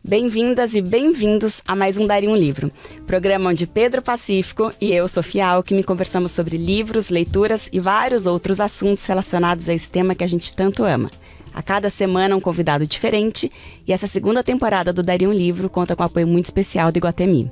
Bem-vindas e bem-vindos a mais um Daria um Livro, programa onde Pedro Pacífico e eu, Sofia Alckmin, conversamos sobre livros, leituras e vários outros assuntos relacionados a esse tema que a gente tanto ama. A cada semana um convidado diferente e essa segunda temporada do Daria um Livro conta com um apoio muito especial do Iguatemi.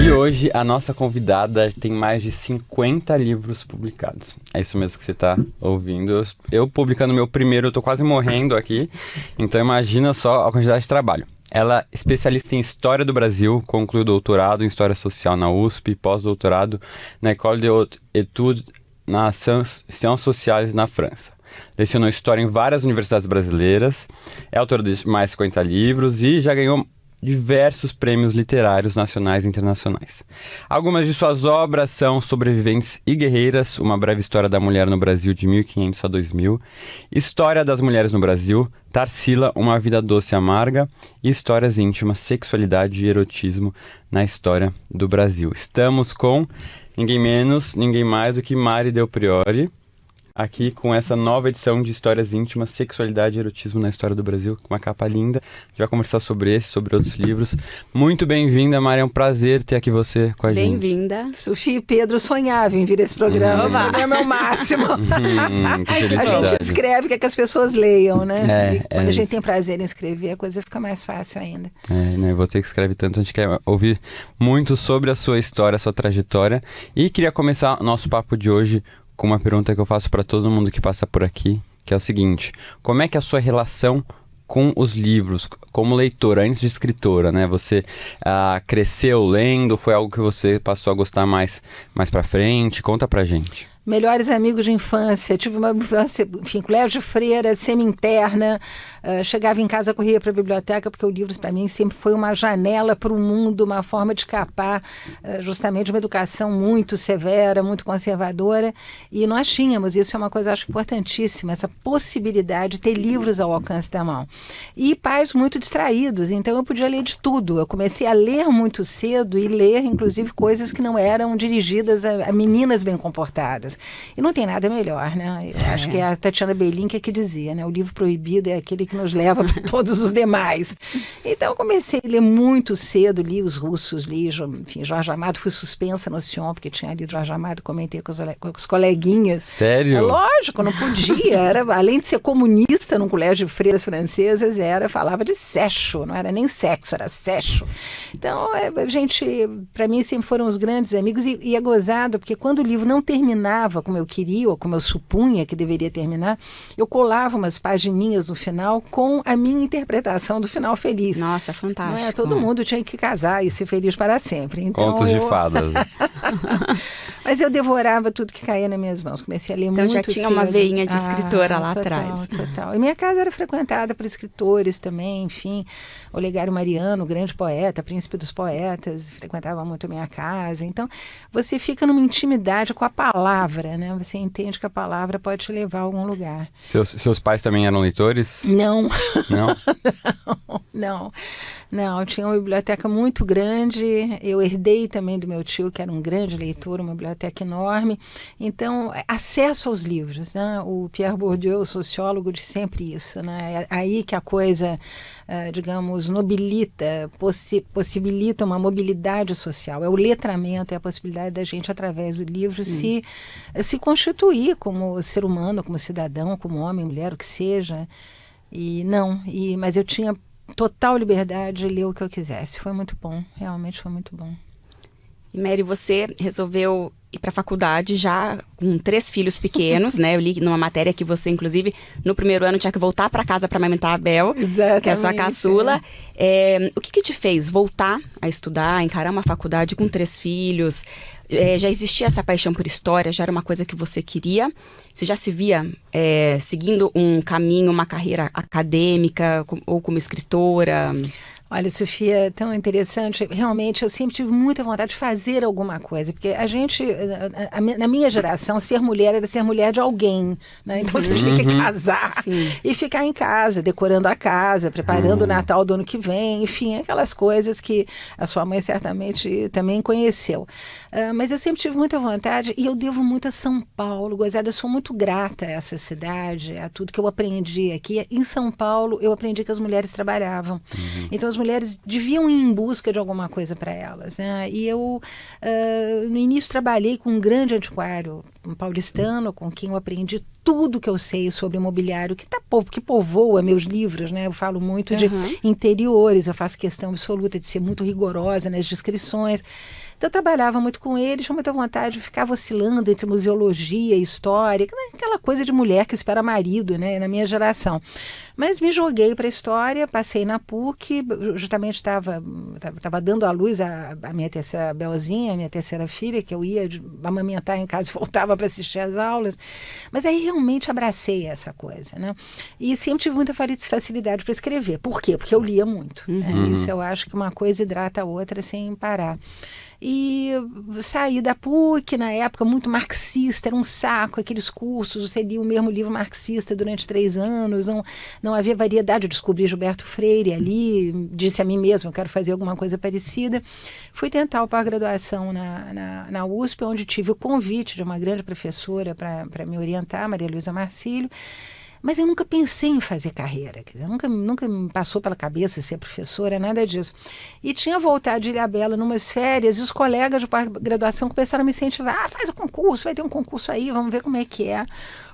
E hoje a nossa convidada tem mais de 50 livros publicados. É isso mesmo que você está ouvindo. Eu publicando meu primeiro, eu tô quase morrendo aqui. Então imagina só a quantidade de trabalho. Ela é especialista em História do Brasil, concluiu doutorado em História Social na USP, pós-doutorado na École des Hautes Études nas Sciences Sociales na França. Lecionou História em várias universidades brasileiras, é autora de mais de 50 livros e já ganhou diversos prêmios literários nacionais e internacionais. Algumas de suas obras são Sobreviventes e Guerreiras, uma breve história da mulher no Brasil de 1500 a 2000, História das Mulheres no Brasil, Tarsila, uma vida doce e amarga, e Histórias íntimas, sexualidade e erotismo na história do Brasil. Estamos com ninguém menos, ninguém mais do que Mari Del Priore, aqui com essa nova edição de Histórias Íntimas, Sexualidade e Erotismo na História do Brasil, com uma capa linda. A gente vai conversar sobre esse, sobre outros livros. Muito bem-vinda, Mari, é um prazer ter aqui você com a gente. Bem-vinda. Sofia e Pedro sonhavam em vir esse programa. Esse programa é o máximo. A gente escreve, quer que as pessoas leiam, né? E quando a gente tem prazer em escrever, a coisa fica mais fácil ainda. Né? Você que escreve tanto, a gente quer ouvir muito sobre a sua história, a sua trajetória. E queria começar o nosso papo de hoje com uma pergunta que eu faço para todo mundo que passa por aqui, que é o seguinte: como é que é a sua relação com os livros, como leitora, antes de escritora, né? Você cresceu lendo, foi algo que você passou a gostar mais pra frente? Conta pra gente. Melhores amigos de infância, tive uma infância, enfim, colégio de freira, semi-interna, chegava em casa, corria para a biblioteca, porque o livro para mim sempre foi uma janela para o mundo, uma forma de escapar justamente uma educação muito severa, muito conservadora, e nós tínhamos, isso é uma coisa acho importantíssima, essa possibilidade de ter livros ao alcance da mão. E pais muito distraídos, então eu podia ler de tudo, eu comecei a ler muito cedo e ler inclusive coisas que não eram dirigidas a meninas bem comportadas. E não tem nada melhor, né? Eu acho que é a Tatiana Belin que dizia, né? O livro proibido é aquele que nos leva para todos os demais. Então, eu comecei a ler muito cedo, li os russos, enfim, Jorge Amado, fui suspensa no Sion, porque tinha lido Jorge Amado, comentei com os coleguinhas. Sério? Lógico, não podia. Além de ser comunista num colégio de freiras francesas, falava de sexo, não era nem sexo, era sexo. Então, gente, para mim sempre foram os grandes amigos, e é gozado, porque quando o livro não terminava como eu queria, ou como eu supunha que deveria terminar, eu colava umas pagininhas no final com a minha interpretação do final feliz. Nossa, fantástico. Não é? Todo mundo tinha que casar e ser feliz para sempre. Então, Contos de fadas. Mas eu devorava tudo que caía nas minhas mãos. Comecei a ler muito cedo. Então já tinha uma veinha de escritora lá atrás. Total. E minha casa era frequentada por escritores também, enfim. Olegário Mariano, grande poeta, príncipe dos poetas, frequentava muito a minha casa. Então, você fica numa intimidade com a palavra, né? Você entende que a palavra pode te levar a algum lugar. Seus pais também eram leitores? Não. Não? Não, tinha uma biblioteca muito grande, eu herdei também do meu tio, que era um grande leitor, uma biblioteca enorme. Então, acesso aos livros, né? O Pierre Bourdieu, o sociólogo, diz sempre isso, né? É aí que a coisa, digamos, nobilita, possibilita uma mobilidade social. É o letramento, é a possibilidade da gente, através do livro, se constituir como ser humano, como cidadão, como homem, mulher, o que seja. Mas eu tinha total liberdade de ler o que eu quisesse. Foi muito bom, realmente foi muito bom. E Mary, você resolveu ir para a faculdade já com 3 filhos pequenos, né? Eu li numa matéria que você, inclusive, no primeiro ano tinha que voltar para casa para amamentar a Bel, exatamente, que é a sua caçula. O que te fez voltar a estudar, encarar uma faculdade com 3 filhos? Já existia essa paixão por história? Já era uma coisa que você queria? Você já se via seguindo um caminho, uma carreira acadêmica ou como escritora? Olha, Sofia, é tão interessante. Realmente, eu sempre tive muita vontade de fazer alguma coisa, porque a gente, na minha geração, ser mulher era ser mulher de alguém, né? Então você tinha que casar e ficar em casa, decorando a casa, preparando o Natal do ano que vem, enfim, aquelas coisas que a sua mãe certamente também conheceu. Mas eu sempre tive muita vontade e eu devo muito a São Paulo, gozada, eu sou muito grata a essa cidade, a tudo que eu aprendi aqui. Em São Paulo, eu aprendi que as mulheres trabalhavam. Então, as mulheres deviam ir em busca de alguma coisa para elas, né? E eu, no início, trabalhei com um grande antiquário, um paulistano, com quem eu aprendi tudo que eu sei sobre imobiliário, que povoa meus livros, né? Eu falo muito de interiores, eu faço questão absoluta de ser muito rigorosa nas descrições. Então, eu trabalhava muito com ele, tinha muita vontade de ficar oscilando entre museologia e história, aquela coisa de mulher que espera marido, né, na minha geração. Mas me joguei para a história, passei na PUC, justamente estava dando à luz a minha terceira Belzinha, a minha terceira filha, que eu ia amamentar em casa e voltava para assistir às aulas. Mas aí realmente abracei essa coisa, né? E sempre tive muita facilidade para escrever. Por quê? Porque eu lia muito. Né? Isso eu acho que uma coisa hidrata a outra sem parar. E saí da PUC, na época, muito marxista, era um saco aqueles cursos, você lia o mesmo livro marxista durante 3 anos, não havia variedade. Eu descobri Gilberto Freire ali, disse a mim mesma, eu quero fazer alguma coisa parecida. Fui tentar a pós-graduação na USP, onde tive o convite de uma grande professora para me orientar, Maria Luísa Marcílio. Mas eu nunca pensei em fazer carreira, quer dizer, nunca me passou pela cabeça ser professora, nada disso. E tinha voltado de Ilhabela numas férias e os colegas de pós-graduação começaram a me incentivar, faz o concurso, vai ter um concurso aí, vamos ver como é que é.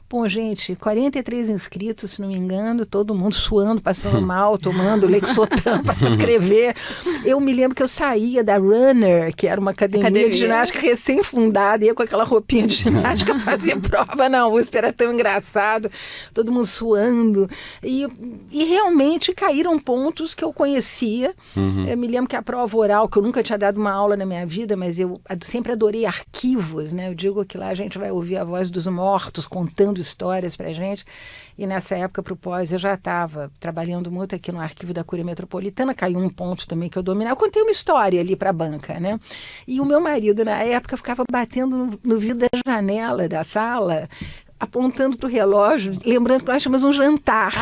Bom, gente, 43 inscritos, se não me engano, todo mundo suando, passando mal, tomando Lexotan para escrever. Eu me lembro que eu saía da Runner, que era uma academia de ginástica recém-fundada, ia com aquela roupinha de ginástica fazer prova na USP, era tão engraçado, todo mundo suando. E realmente caíram pontos que eu conhecia. Eu me lembro que a prova oral, que eu nunca tinha dado uma aula na minha vida, mas eu sempre adorei arquivos, né? Eu digo que lá a gente vai ouvir a voz dos mortos contando histórias pra gente, e nessa época pro pós eu já estava trabalhando muito aqui no arquivo da Curia Metropolitana, caiu um ponto também que eu dominava, eu contei uma história ali pra banca, né? E o meu marido na época ficava batendo no vidro da janela da sala, apontando para o relógio, lembrando que nós tínhamos um jantar.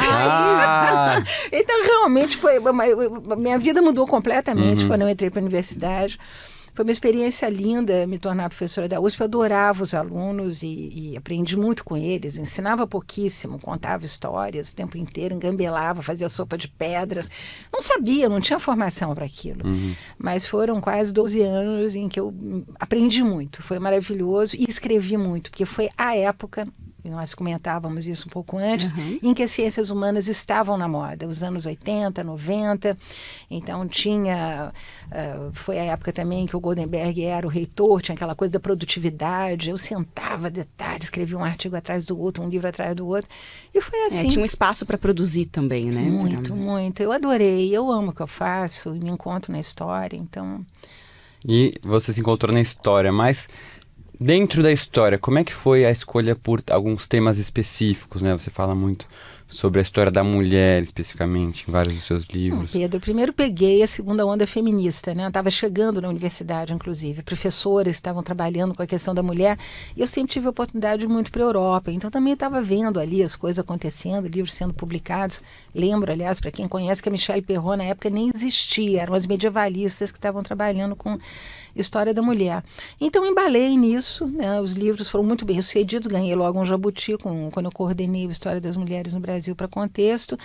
Então realmente minha vida mudou completamente quando eu entrei para a universidade. Foi uma experiência linda me tornar professora da USP. Eu adorava os alunos e aprendi muito com eles. Ensinava pouquíssimo, contava histórias o tempo inteiro, engambelava, fazia sopa de pedras. Não sabia, não tinha formação para aquilo. Mas foram quase 12 anos em que eu aprendi muito. Foi maravilhoso e escrevi muito, porque foi a época... Nós comentávamos isso um pouco antes, em que as ciências humanas estavam na moda, os anos 80, 90. Então foi a época também que o Goldenberg era o reitor, tinha aquela coisa da produtividade. Eu sentava de tarde, escrevia um artigo atrás do outro, um livro atrás do outro. E foi assim. Tinha um espaço para produzir também, né? Muito, muito. Eu adorei, eu amo o que eu faço, me encontro na história, então... E você se encontrou na história, mas... Dentro da história, como é que foi a escolha por alguns temas específicos, né? Você fala muito sobre a história da mulher, especificamente, em vários dos seus livros. Pedro, primeiro peguei a segunda onda feminista, né? Eu estava chegando na universidade, inclusive, professores estavam trabalhando com a questão da mulher, e eu sempre tive a oportunidade de ir muito para a Europa, então também estava vendo ali as coisas acontecendo, livros sendo publicados. Lembro, aliás, para quem conhece, que a Michelle Perrot, na época, nem existia, eram as medievalistas que estavam trabalhando com história da mulher. Então, embalei nisso, né? Os livros foram muito bem sucedidos, ganhei logo um jabuti quando eu coordenei a História das Mulheres no Brasil para Contexto,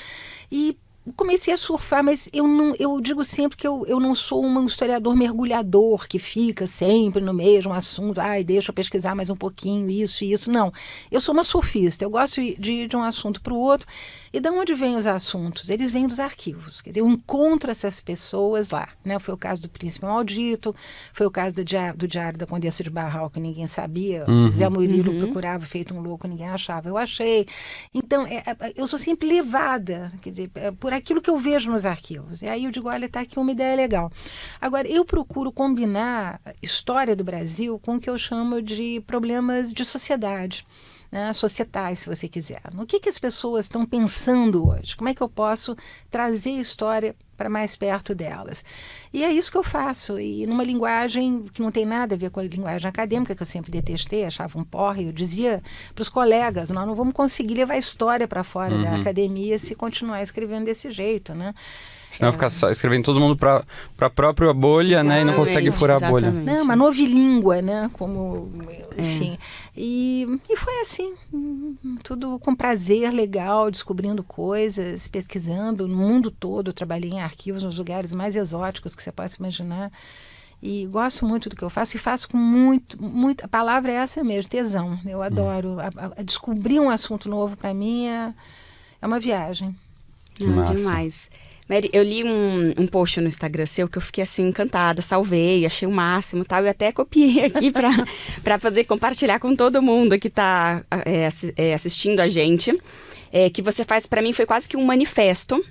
e comecei a surfar, mas eu digo sempre que eu não sou um historiador mergulhador que fica sempre no mesmo assunto, deixa eu pesquisar mais um pouquinho, isso, não. Eu sou uma surfista, eu gosto de ir de um assunto para o outro, e de onde vêm os assuntos? Eles vêm dos arquivos, quer dizer, eu encontro essas pessoas lá, né? Foi o caso do Príncipe Maldito, foi o caso do Diário da Condessa de Barral, que ninguém sabia, Zé Murilo procurava, feito um louco, ninguém achava, eu achei. Então, eu sou sempre levada, quer dizer, por aquilo que eu vejo nos arquivos. E aí eu digo, olha, está aqui uma ideia legal. Agora, eu procuro combinar a história do Brasil com o que eu chamo de problemas de sociedade, né, societais, se você quiser. No que as pessoas estão pensando hoje? Como é que eu posso trazer história para mais perto delas. E é isso que eu faço, e numa linguagem que não tem nada a ver com a linguagem acadêmica, que eu sempre detestei, achava um porre. Eu dizia para os colegas, nós não vamos conseguir levar a história para fora da academia se continuar escrevendo desse jeito, né? Senão fica só escrevendo todo mundo para a própria bolha, né? E não consegue furar a bolha. Não, uma novilíngua, né? Como, enfim. E foi assim, tudo com prazer, legal, descobrindo coisas, pesquisando no mundo todo. Eu trabalhei em arquivos nos lugares mais exóticos que você possa imaginar. E gosto muito do que eu faço e faço com muito, a palavra é essa mesmo, tesão. Eu adoro. Descobrir um assunto novo para mim é uma viagem. Demais. Mary, eu li um post no Instagram seu que eu fiquei assim encantada, salvei, achei o máximo e tal, e até copiei aqui para poder compartilhar com todo mundo que está assistindo a gente, que você faz, para mim foi quase que um manifesto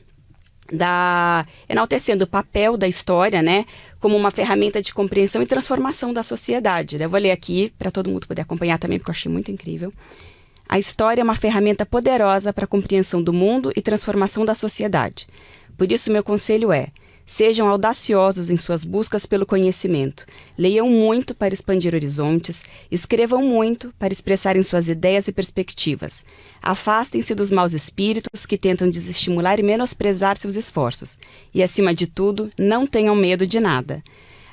enaltecendo o papel da história, né, como uma ferramenta de compreensão e transformação da sociedade. Eu vou ler aqui para todo mundo poder acompanhar também, porque eu achei muito incrível. A história é uma ferramenta poderosa para a compreensão do mundo e transformação da sociedade. Por isso, meu conselho é: sejam audaciosos em suas buscas pelo conhecimento. Leiam muito para expandir horizontes. Escrevam muito para expressarem suas ideias e perspectivas. Afastem-se dos maus espíritos que tentam desestimular e menosprezar seus esforços. E, acima de tudo, não tenham medo de nada.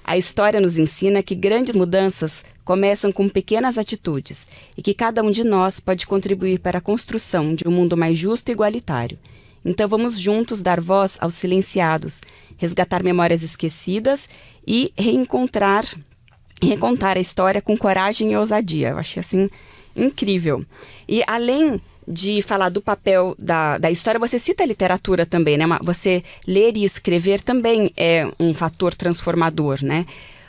A história nos ensina que grandes mudanças começam com pequenas atitudes e que cada um de nós pode contribuir para a construção de um mundo mais justo e igualitário. Então vamos juntos dar voz aos silenciados, resgatar memórias esquecidas e recontar a história com coragem e ousadia. Eu achei assim incrível. E além de falar do papel da história, você cita a literatura também, né? Você ler e escrever também é um fator transformador, né?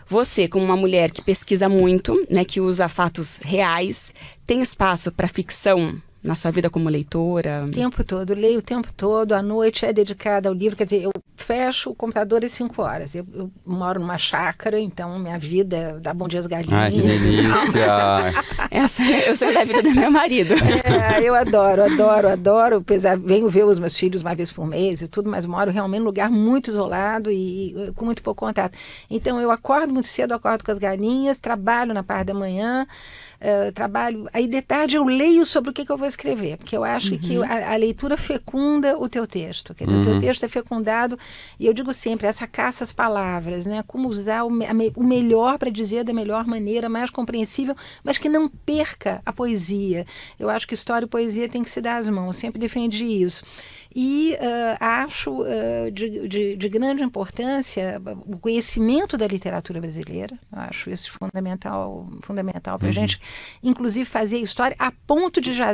Você, como uma mulher que pesquisa muito, né, que usa fatos reais, tem espaço para ficção na sua vida como leitora? O tempo todo, leio o tempo todo, a noite é dedicada ao livro, quer dizer, eu fecho o computador às 5 horas. Eu moro numa chácara, então minha vida dá bom dia às galinhas. Ai, que delícia! Eu sou da vida do meu marido. Eu adoro. Venho ver os meus filhos uma vez por mês e tudo, mas moro realmente num lugar muito isolado e com muito pouco contato. Então eu acordo muito cedo, acordo com as galinhas, trabalho na parte da manhã, trabalho, aí de tarde eu leio sobre o que eu vou escrever, porque eu acho que a leitura fecunda o teu texto, quer dizer, o teu texto é fecundado, e eu digo sempre, essa caça às palavras, né, como usar o melhor para dizer da melhor maneira, mais compreensível, mas que não perca a poesia. Eu acho que história e poesia tem que se dar as mãos, sempre defendi isso. E acho de grande importância o conhecimento da literatura brasileira. Eu acho isso fundamental para a gente, inclusive fazer história, a ponto de já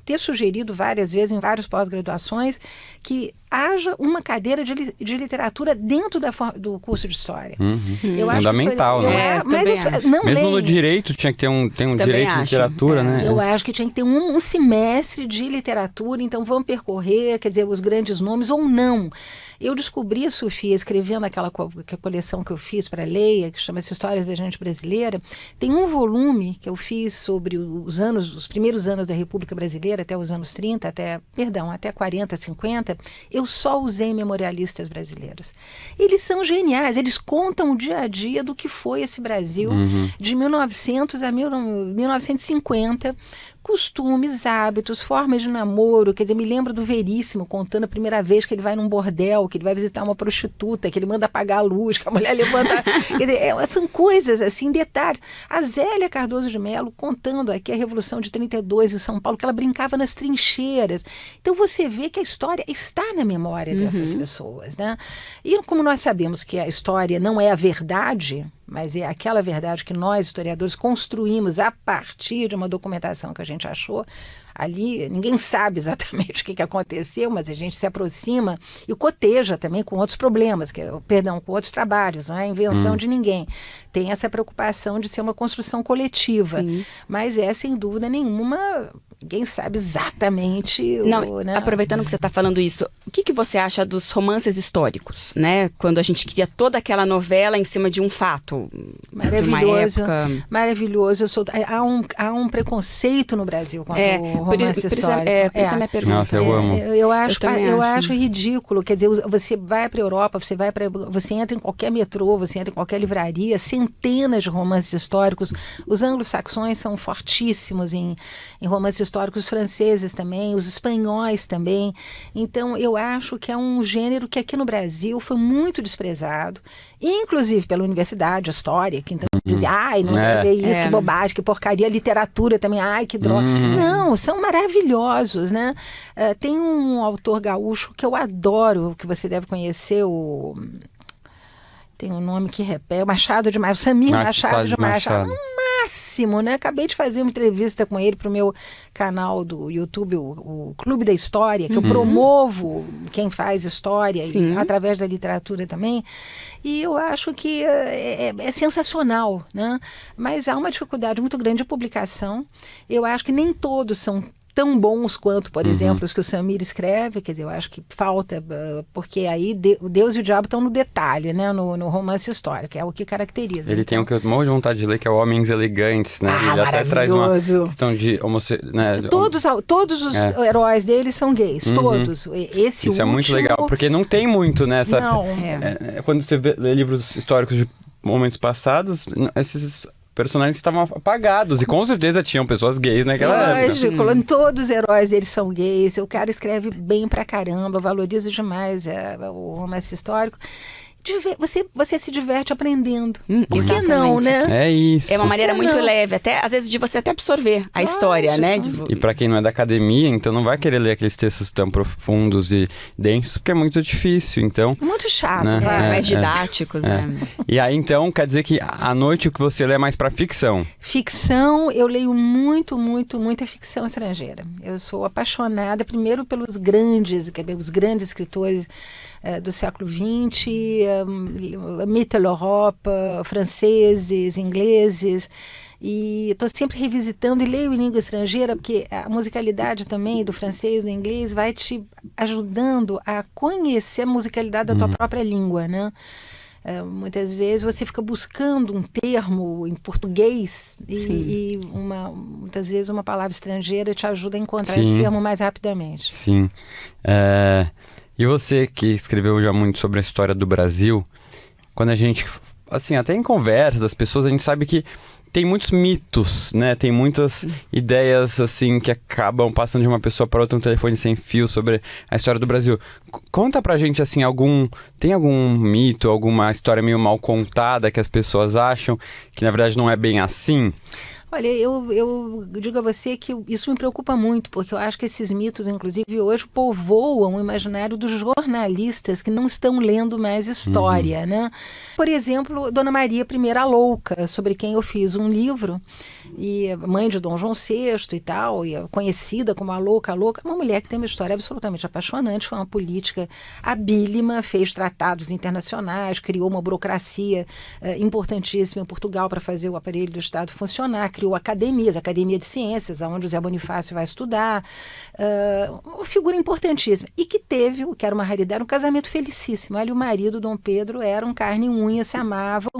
ter sugerido várias vezes em várias pós-graduações que haja uma cadeira de literatura dentro do curso de história. Eu fundamental, acho né? Mesmo no direito tinha que ter um direito de literatura, né? Eu acho que tinha que ter um semestre de literatura, então vamos percorrer, quer dizer, os grandes nomes ou não. Eu descobri, Sofia, escrevendo aquela coleção que eu fiz para a Leia, que chama-se Histórias da Gente Brasileira, tem um volume que eu fiz sobre os primeiros anos da República Brasileira, até os anos 30, até 40, 50, eu só usei memorialistas brasileiros. Eles são geniais, eles contam o dia a dia do que foi esse Brasil de 1900 a 1950, costumes, hábitos, formas de namoro. Quer dizer, me lembro do Veríssimo contando a primeira vez que ele vai num bordel, que ele vai visitar uma prostituta, que ele manda apagar a luz, que a mulher levanta. Quer dizer, são coisas assim, detalhes. A Zélia Cardoso de Mello contando aqui a Revolução de 32 em São Paulo, que ela brincava nas trincheiras. Então você vê que a história está na memória dessas pessoas, né? E como nós sabemos que a história não é a verdade, mas é aquela verdade que nós, historiadores, construímos a partir de uma documentação que a gente achou. Ali, ninguém sabe exatamente o que aconteceu, mas a gente se aproxima e coteja também com outros problemas, com outros trabalhos, não é invenção de ninguém. Tem essa preocupação de ser uma construção coletiva, mas sem dúvida nenhuma, ninguém sabe exatamente... Não, né? Aproveitando que você está falando isso, o que você acha dos romances históricos, né? Quando a gente cria toda aquela novela em cima de um fato. Maravilhoso. De uma época... Maravilhoso. Há um preconceito no Brasil contra o romance histórico. Por isso a minha pergunta. Nossa, eu amo. Eu acho ridículo. Quer dizer, você vai para a Europa, você entra em qualquer metrô, você entra em qualquer livraria, centenas de romances históricos. Os anglo-saxões são fortíssimos em romances históricos, os franceses também, os espanhóis também. Então, eu acho que é um gênero que aqui no Brasil foi muito desprezado, inclusive pela universidade, a história, que então dizia, não deve ler isso, que bobagem, que porcaria, literatura também, que droga. Não, são maravilhosos, né? Tem um autor gaúcho que eu adoro, que você deve conhecer, tem um nome que repete, o Machado de Machado, Samir Machado de Machado. Máximo, né? Acabei de fazer uma entrevista com ele para o meu canal do YouTube, o Clube da História, que eu promovo quem faz história e, através da literatura também. E eu acho que é sensacional, né? Mas há uma dificuldade muito grande de publicação. Eu acho que nem todos são tão bons quanto, por exemplo, os que o Samir escreve. Quer dizer, eu acho que falta, porque aí Deus e o Diabo estão no detalhe, né? No romance histórico, que é o que caracteriza. Ele tem o que eu morro de vontade de ler, que é o Homens Elegantes, né? Ele até traz uma questão de né? Todos os heróis dele são gays, todos. Isso é muito legal, porque não tem muito, né? Quando você lê livros históricos de momentos passados, esses personagens estavam apagados, e com certeza tinham pessoas gays naquela época. Lógico, todos os heróis deles são gays, o cara escreve bem pra caramba, valorizo demais o romance histórico. Você se diverte aprendendo. Por que não, né? É isso. É uma maneira muito leve, até às vezes de você até absorver a história, né? E pra quem não é da academia, então não vai querer ler aqueles textos tão profundos e densos, porque é muito difícil, então... Muito chato, né? Mais didáticos, né? E aí, então, quer dizer que à noite o que você lê é mais pra ficção? Ficção, eu leio muita ficção estrangeira. Eu sou apaixonada, primeiro pelos grandes escritores do século XX, Mitteleurope, franceses, ingleses, e estou sempre revisitando e leio em língua estrangeira, porque a musicalidade também do francês, do inglês, vai te ajudando a conhecer a musicalidade da tua própria língua, né? Muitas vezes você fica buscando um termo em português e muitas vezes uma palavra estrangeira te ajuda a encontrar esse termo mais rapidamente. Sim. E você que escreveu já muito sobre a história do Brasil, quando a gente, assim, até em conversas das pessoas, a gente sabe que tem muitos mitos, né? Tem muitas ideias, assim, que acabam passando de uma pessoa para outra, um telefone sem fio sobre a história do Brasil. Conta pra gente, assim, tem algum mito, alguma história meio mal contada que as pessoas acham que, na verdade, não é bem assim? Olha, eu digo a você que isso me preocupa muito, porque eu acho que esses mitos, inclusive, hoje povoam o imaginário dos jornalistas que não estão lendo mais história, né? Por exemplo, Dona Maria I a Louca, sobre quem eu fiz um livro, e mãe de Dom João VI e tal, e conhecida como a Louca, uma mulher que tem uma história absolutamente apaixonante, foi uma política habílima, fez tratados internacionais, criou uma burocracia importantíssima em Portugal para fazer o aparelho do Estado funcionar, criou academias, Academia de Ciências, onde o Zé Bonifácio vai estudar, uma figura importantíssima, e que teve, o que era uma raridade, um casamento felicíssimo. Ela e o marido, Dom Pedro, eram carne e unha, se amavam.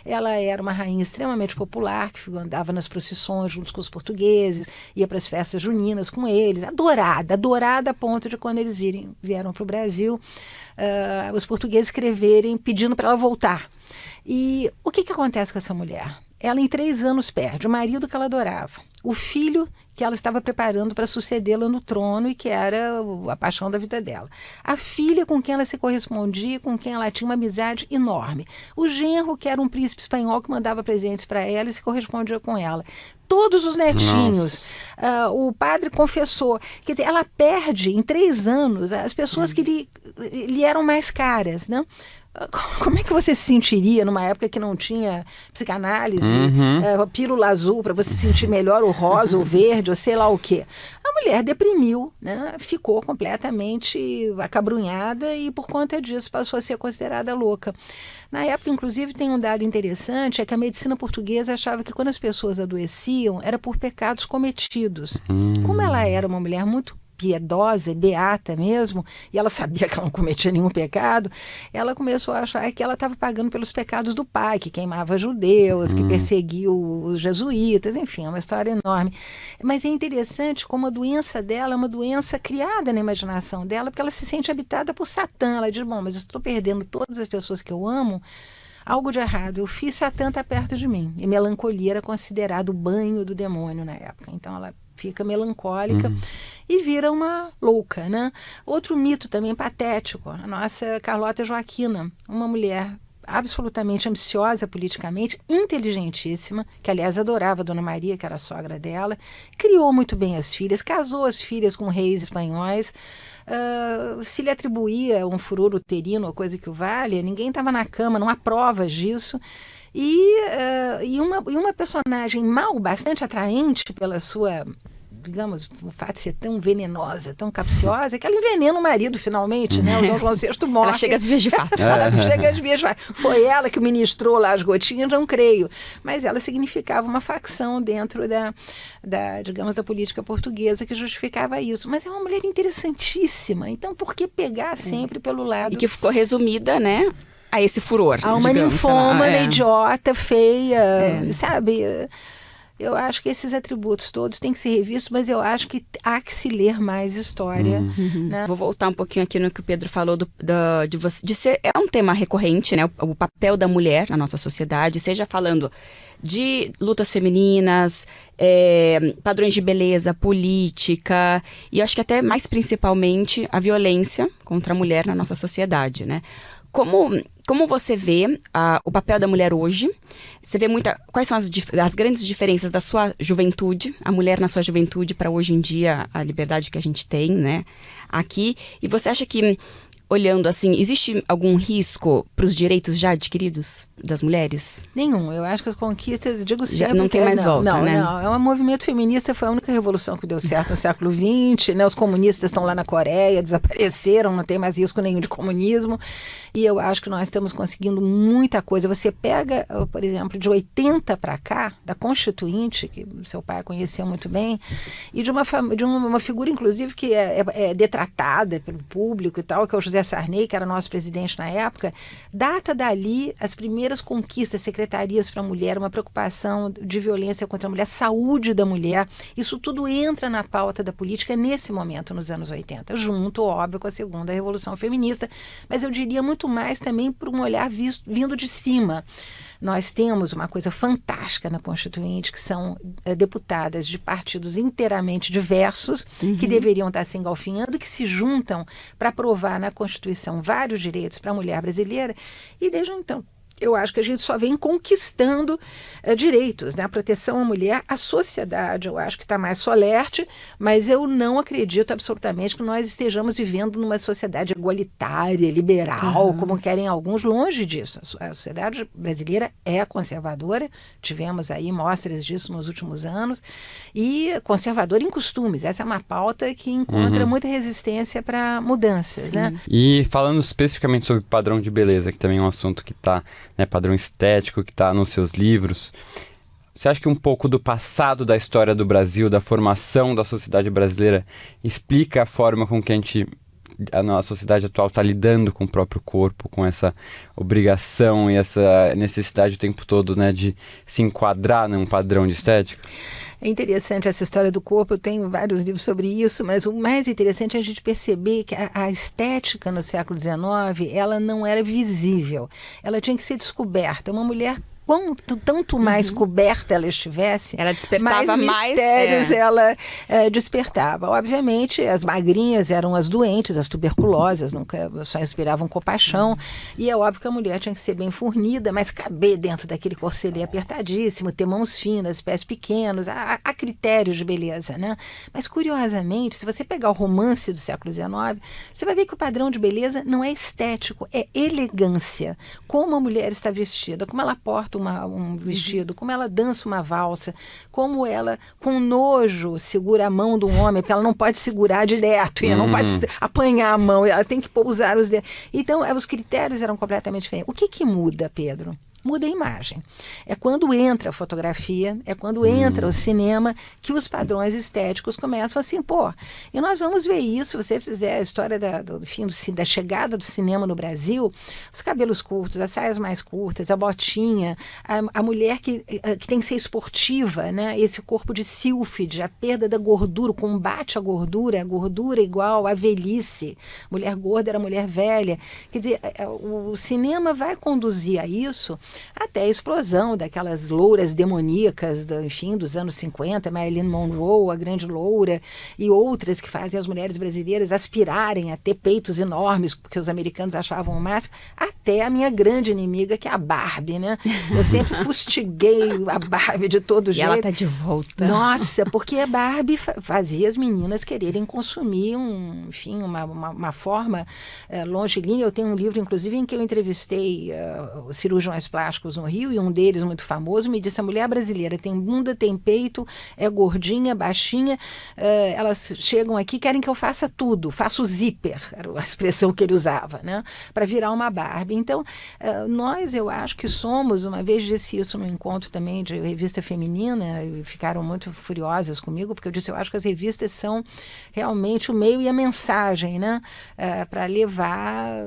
Ela era uma rainha extremamente popular, que andava nas procissões junto com os portugueses, ia para as festas juninas com eles, adorada a ponto de quando eles vieram para o Brasil, os portugueses escreverem pedindo para ela voltar. E o que acontece com essa mulher? Ela em 3 anos perde o marido que ela adorava, o filho que ela estava preparando para sucedê-la no trono e que era a paixão da vida dela, a filha com quem ela se correspondia, com quem ela tinha uma amizade enorme, o genro que era um príncipe espanhol que mandava presentes para ela e se correspondia com ela, todos os netinhos, o padre confessou, quer dizer, ela perde em 3 anos as pessoas que lhe eram mais caras, né? Como é que você se sentiria numa época que não tinha psicanálise, pílula azul para você sentir melhor, o rosa, o verde, ou sei lá o quê? A mulher deprimiu, né? Ficou completamente acabrunhada e por conta disso passou a ser considerada louca. Na época, inclusive, tem um dado interessante, é que a medicina portuguesa achava que quando as pessoas adoeciam era por pecados cometidos. Como ela era uma mulher muito piedosa, beata mesmo, e ela sabia que ela não cometia nenhum pecado, ela começou a achar que ela estava pagando pelos pecados do pai, que queimava judeus, que perseguiu os jesuítas, enfim, é uma história enorme. Mas é interessante como a doença dela é uma doença criada na imaginação dela, porque ela se sente habitada por Satã. Ela diz, bom, mas eu estou perdendo todas as pessoas que eu amo, algo de errado. Eu fiz, Satã está perto de mim. E melancolia era considerado o banho do demônio na época. Então ela fica melancólica e vira uma louca, né? Outro mito também patético, a nossa Carlota Joaquina, uma mulher absolutamente ambiciosa politicamente, inteligentíssima, que aliás adorava a Dona Maria, que era a sogra dela, criou muito bem as filhas, casou as filhas com reis espanhóis, se lhe atribuía um furor uterino ou coisa que o valha, ninguém estava na cama, não há provas disso. E uma personagem bastante atraente pela sua, digamos, o fato de ser tão venenosa, tão capciosa, que ela envenena o marido finalmente, né? O Dom João VI morre. Ela chega às vias de fato. Ela chega às vias de fato. Foi ela que ministrou lá as gotinhas, não creio. Mas ela significava uma facção dentro digamos, da política portuguesa que justificava isso. Mas é uma mulher interessantíssima. Então, por que pegar sempre pelo lado... E que ficou resumida, né, a esse furor. A uma ninfômana, idiota, feia, sabe? Eu acho que esses atributos todos têm que ser revistos, mas eu acho que há que se ler mais história. Né? Vou voltar um pouquinho aqui no que o Pedro falou de ser... É um tema recorrente, né? O papel da mulher na nossa sociedade, seja falando de lutas femininas, padrões de beleza, política, e acho que até mais principalmente a violência contra a mulher na nossa sociedade, né? Como você vê o papel da mulher hoje? Você vê quais são as grandes diferenças da sua juventude, a mulher na sua juventude, para hoje em dia, a liberdade que a gente tem, né, aqui? E você acha que, olhando assim, existe algum risco para os direitos já adquiridos das mulheres? Nenhum. Eu acho que as conquistas, digo sempre... Já não tem mais volta, né? Não, é um movimento feminista, foi a única revolução que deu certo no século XX, né? Os comunistas estão lá na Coreia, desapareceram, não tem mais risco nenhum de comunismo, e eu acho que nós estamos conseguindo muita coisa. Você pega, por exemplo, de 80 para cá, da Constituinte, que seu pai conhecia muito bem, e de uma figura, inclusive, que é detratada pelo público e tal, que é o José Sarney, que era nosso presidente na época, data dali as primeiras conquistas, secretarias para a mulher, uma preocupação de violência contra a mulher, saúde da mulher, isso tudo entra na pauta da política nesse momento, nos anos 80, junto, óbvio, com a segunda revolução feminista, mas eu diria muito mais também por um olhar vindo de cima. Nós temos uma coisa fantástica na Constituinte, que são deputadas de partidos inteiramente diversos, que deveriam estar se engalfinhando, que se juntam para aprovar na Constituição vários direitos para a mulher brasileira, e desde então eu acho que a gente só vem conquistando direitos, né? A proteção à mulher, a sociedade, eu acho que está mais solerte, mas eu não acredito absolutamente que nós estejamos vivendo numa sociedade igualitária, liberal, como querem alguns, longe disso. A sociedade brasileira é conservadora, tivemos aí mostras disso nos últimos anos, e conservadora em costumes. Essa é uma pauta que encontra muita resistência para mudanças, né? E falando especificamente sobre padrão de beleza, que também é um assunto que está... Né, padrão estético que está nos seus livros. Você acha que um pouco do passado da história do Brasil, da formação da sociedade brasileira, explica a forma com que a nossa sociedade atual está lidando com o próprio corpo, com essa obrigação e essa necessidade o tempo todo, né, de se enquadrar num padrão de estética? É interessante essa história do corpo, eu tenho vários livros sobre isso, mas o mais interessante é a gente perceber que a estética no século XIX, ela não era visível, ela tinha que ser descoberta. Uma mulher, tanto mais coberta ela estivesse, ela despertava mais mistérios ela despertava. Obviamente, as magrinhas eram as doentes, as tuberculosas, nunca só inspiravam compaixão, e é óbvio que a mulher tinha que ser bem fornida, mas caber dentro daquele corselet apertadíssimo, ter mãos finas, pés pequenos, há critérios de beleza, né? Mas, curiosamente, se você pegar o romance do século XIX, você vai ver que o padrão de beleza não é estético, é elegância. Como a mulher está vestida, como ela porta um vestido, como ela dança uma valsa, como ela, com nojo, segura a mão de um homem, porque ela não pode segurar direto, e ela não pode apanhar a mão, ela tem que pousar os dedos. Então, os critérios eram completamente diferentes. O que muda, Pedro? muda a imagem. É quando entra a fotografia, é quando entra o cinema, que os padrões estéticos começam a se impor. E nós vamos ver isso, se você fizer a história da chegada do cinema no Brasil, os cabelos curtos, as saias mais curtas, a botinha, a mulher que tem que ser esportiva, né? Esse corpo de sílfide, a perda da gordura, o combate à gordura, a gordura igual à velhice. Mulher gorda era mulher velha. Quer dizer, o cinema vai conduzir a isso até a explosão daquelas louras demoníacas, dos anos 50, Marilyn Monroe, a grande loura, e outras que fazem as mulheres brasileiras aspirarem a ter peitos enormes, porque os americanos achavam o máximo, até a minha grande inimiga, que é a Barbie, né? Eu sempre fustiguei a Barbie de todo jeito. E ela tá de volta. Nossa, porque a Barbie fazia as meninas quererem consumir uma forma longilínea. Eu tenho um livro, inclusive, em que eu entrevistei os cirurgiões plásticos no Rio, e um deles, muito famoso, me disse: a mulher brasileira tem bunda, tem peito, é gordinha, baixinha, elas chegam aqui, querem que eu faça tudo, faço zíper, era a expressão que ele usava, né, para virar uma Barbie. Então, eu acho que somos, uma vez disse isso no encontro também de revista feminina, e ficaram muito furiosas comigo, porque eu disse: eu acho que as revistas são realmente o meio e a mensagem, né, para levar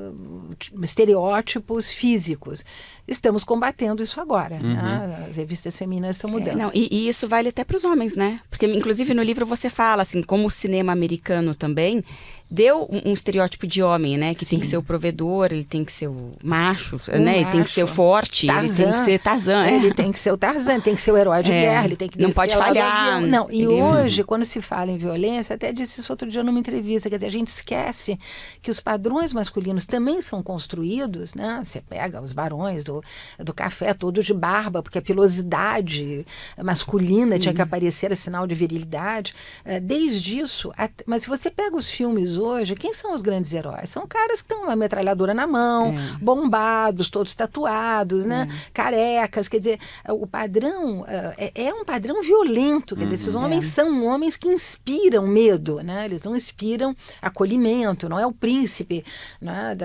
estereótipos físicos. Estamos combatendo isso agora, né? As revistas femininas estão mudando. E isso vale até para os homens, né? Porque, inclusive, no livro você fala, assim, como o cinema americano também deu um estereótipo de homem, né? Que tem que ser o provedor, ele tem que ser o macho, né? Ele tem que ser o forte, Tarzan. Ele tem que ser Tarzan. Ele tem que ser o Tarzan, ele tem que ser o herói de guerra, ele tem que não pode falhar. Não, e hoje, quando se fala em violência, até disse isso outro dia numa entrevista, quer dizer, a gente esquece que os padrões masculinos também são construídos, né? Você pega os barões do café todos de barba, porque a pilosidade masculina tinha que aparecer, era sinal de virilidade. Desde isso, mas se você pega os filmes hoje, quem são os grandes heróis? São caras que estão com uma metralhadora na mão, bombados, todos tatuados, né? Carecas, quer dizer, o padrão é um padrão violento, quer dizer, esses homens são homens que inspiram medo, né? Eles não inspiram acolhimento, não é o príncipe, né?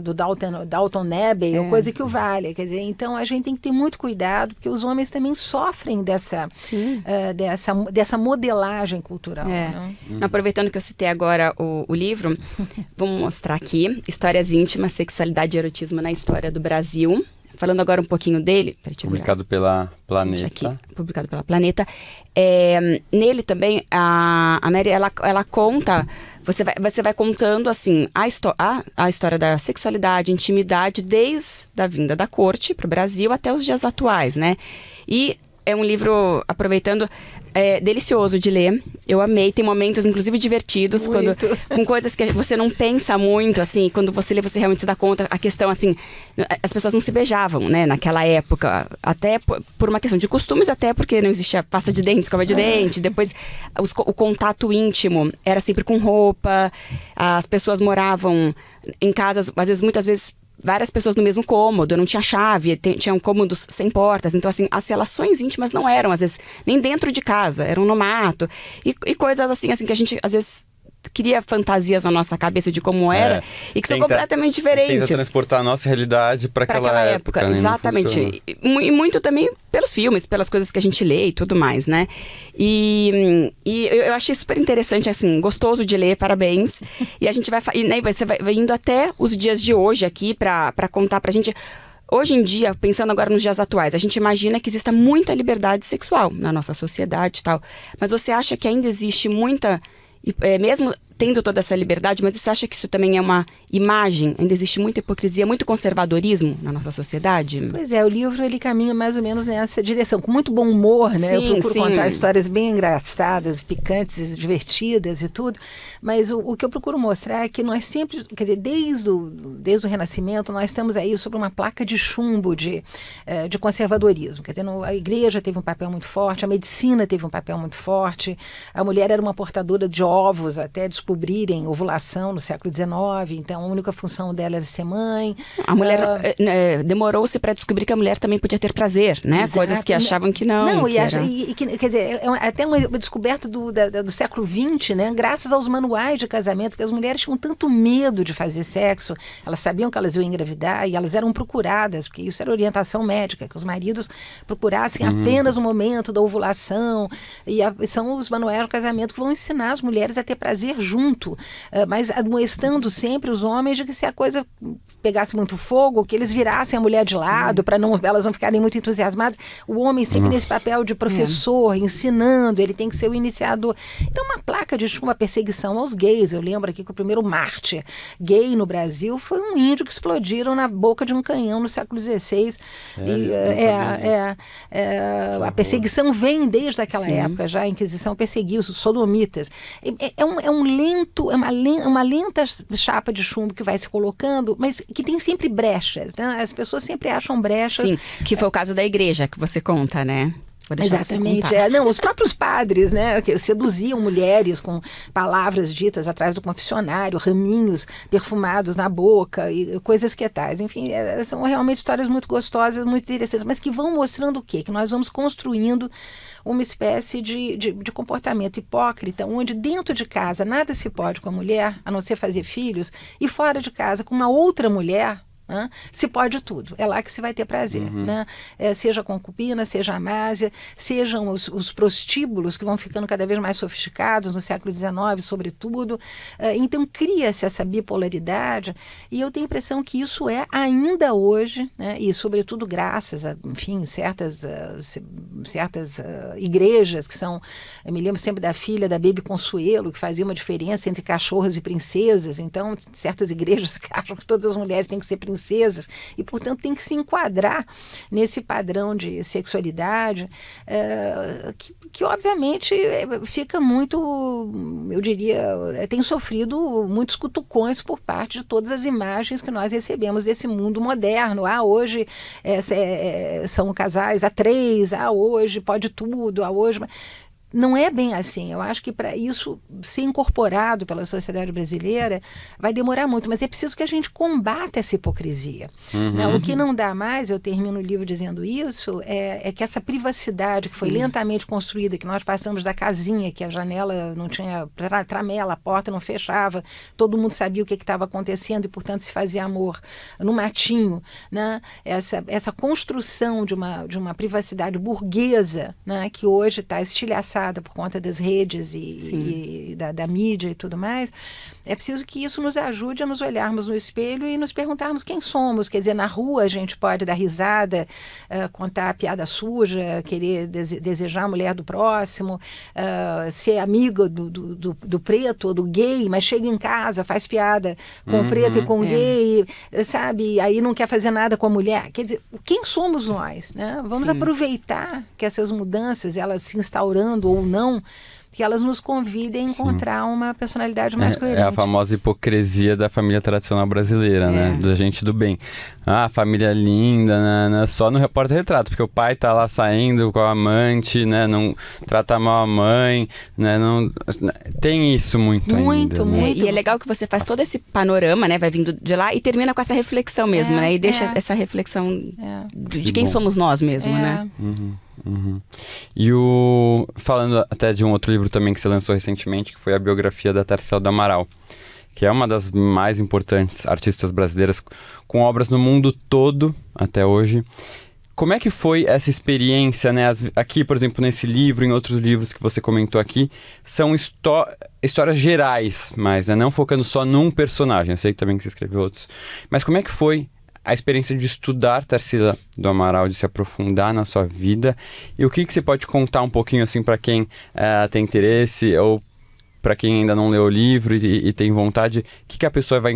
do Dalton Abbey, ou coisa que o valha, quer dizer, então a gente tem que ter muito cuidado, porque os homens também sofrem dessa modelagem cultural. Né? Aproveitando que eu citei agora o livro, vamos mostrar aqui: Histórias íntimas, sexualidade e erotismo na história do Brasil. Falando agora um pouquinho dele. Publicado pela Planeta. Aqui, publicado pela Planeta. Nele também, a Mary, ela conta, você vai contando assim, a história da sexualidade, intimidade, desde a vinda da corte para o Brasil até os dias atuais, né? E é um livro, aproveitando, delicioso de ler. Eu amei, tem momentos, inclusive, divertidos, com coisas que você não pensa muito, assim, quando você lê, você realmente se dá conta. A questão, assim, as pessoas não se beijavam, né, naquela época, até por uma questão de costumes, até porque não existia pasta de dente, escova de dente. Depois, o contato íntimo era sempre com roupa, as pessoas moravam em casas, às vezes, muitas vezes, várias pessoas no mesmo cômodo, não tinha chave, tinham cômodos sem portas. Então, assim, as relações íntimas não eram, às vezes, nem dentro de casa, eram no mato. E coisas assim que a gente, às vezes, cria fantasias na nossa cabeça de como era e que são completamente diferentes. Tenta transportar a nossa realidade para aquela época. Né? Exatamente. E muito também pelos filmes, pelas coisas que a gente lê e tudo mais, né? E eu achei super interessante, assim, gostoso de ler, parabéns. E a gente você vai indo até os dias de hoje aqui para contar pra gente. Hoje em dia, pensando agora nos dias atuais, a gente imagina que exista muita liberdade sexual na nossa sociedade e tal. Mas você acha que ainda existe muita... mesmo tendo toda essa liberdade, mas você acha que isso também é uma imagem? Ainda existe muita hipocrisia, muito conservadorismo na nossa sociedade? Pois é, o livro ele caminha mais ou menos nessa direção, com muito bom humor, né? Eu procuro contar histórias bem engraçadas, picantes, divertidas e tudo, mas o que eu procuro mostrar é que nós sempre, quer dizer, desde o Renascimento, nós estamos aí sobre uma placa de chumbo de conservadorismo. Quer dizer, a igreja teve um papel muito forte, a medicina teve um papel muito forte, a mulher era uma portadora de ovos até disponíveis descobrirem ovulação no século XIX, então a única função dela era ser mãe. A mulher demorou-se para descobrir que a mulher também podia ter prazer, né? Exato. Coisas que achavam que não. Quer dizer, até uma descoberta do século XX, né? Graças aos manuais de casamento, porque as mulheres tinham tanto medo de fazer sexo, elas sabiam que elas iam engravidar e elas eram procuradas, porque isso era orientação médica, que os maridos procurassem apenas o momento da ovulação, e são os manuais de casamento que vão ensinar as mulheres a ter prazer junto, mas admoestando sempre os homens de que se a coisa pegasse muito fogo, que eles virassem a mulher de lado, para elas não ficarem muito entusiasmadas. O homem sempre nesse papel de professor, ensinando, ele tem que ser o iniciador. Então, uma placa de uma perseguição aos gays. Eu lembro aqui que o primeiro mártir gay no Brasil foi um índio que explodiram na boca de um canhão no século XVI. A perseguição vem desde aquela época, já a Inquisição perseguiu os sodomitas. É uma lenta chapa de chumbo que vai se colocando, mas que tem sempre brechas, né? As pessoas sempre acham brechas. Sim, que foi o caso da igreja que você conta, né? Exatamente. Os próprios padres, né, que seduziam mulheres com palavras ditas atrás do confessionário, raminhos perfumados na boca e coisas que tais. Enfim, são realmente histórias muito gostosas, muito interessantes, mas que vão mostrando o quê? Que nós vamos construindo uma espécie de comportamento hipócrita, onde dentro de casa nada se pode com a mulher, a não ser fazer filhos, e fora de casa com uma outra mulher, se pode tudo, é lá que se vai ter prazer, né? Seja a concubina, seja a amásia, sejam os prostíbulos que vão ficando cada vez mais sofisticados no século XIX, sobretudo. Então cria-se essa bipolaridade e eu tenho a impressão que isso é ainda hoje, né? E sobretudo graças a, enfim, certas igrejas que são, eu me lembro sempre da filha da Baby Consuelo, que fazia uma diferença entre cachorros e princesas. Então certas igrejas que acham que todas as mulheres têm que ser princesas e, portanto, tem que se enquadrar nesse padrão de sexualidade que obviamente, fica muito, eu diria, tem sofrido muitos cutucões por parte de todas as imagens que nós recebemos desse mundo moderno. Hoje são casais a três, hoje pode tudo, hoje... Não é bem assim. Eu acho que para isso ser incorporado pela sociedade brasileira vai demorar muito, mas é preciso que a gente combata essa hipocrisia. Né? O que não dá mais, eu termino o livro dizendo isso, é que essa privacidade que foi lentamente construída, que nós passamos da casinha, que a janela não tinha tramela, a porta não fechava, todo mundo sabia o que estava acontecendo e, portanto, se fazia amor no matinho. Né? Essa construção de uma privacidade burguesa, né? Que hoje está estilhaçada por conta das redes e da mídia e tudo mais, é preciso que isso nos ajude a nos olharmos no espelho e nos perguntarmos quem somos. Quer dizer, na rua a gente pode dar risada, contar piada suja, querer desejar a mulher do próximo, ser amigo do preto ou do gay, mas chega em casa, faz piada com o preto e com o gay, sabe? Aí não quer fazer nada com a mulher. Quer dizer, quem somos nós? Né? Vamos aproveitar que essas mudanças, elas se instaurando ou não, que elas nos convidem a encontrar uma personalidade mais coerente. É a famosa hipocrisia da família tradicional brasileira, né? Da gente do bem. Família linda, né? Só no repórter-retrato, porque o pai tá lá saindo com a amante, né? Não trata mal a mãe, né? Não... Tem isso muito ainda. E é legal que você faz todo esse panorama, né? Vai vindo de lá e termina com essa reflexão mesmo, né? E deixa essa reflexão de quem somos nós mesmo, né? E falando até de um outro livro também que você lançou recentemente, que foi a biografia da Tarsila do Amaral, que é uma das mais importantes artistas brasileiras, com obras no mundo todo até hoje. Como é que foi essa experiência, né? Aqui, por exemplo, nesse livro, em outros livros que você comentou aqui, são histórias gerais, mas né? Não focando só num personagem. Eu sei também que você escreveu outros. Mas como é que foi a experiência de estudar Tarsila do Amaral, de se aprofundar na sua vida? E o que você pode contar um pouquinho assim para quem tem interesse ou para quem ainda não leu o livro e tem vontade, quem a pessoa vai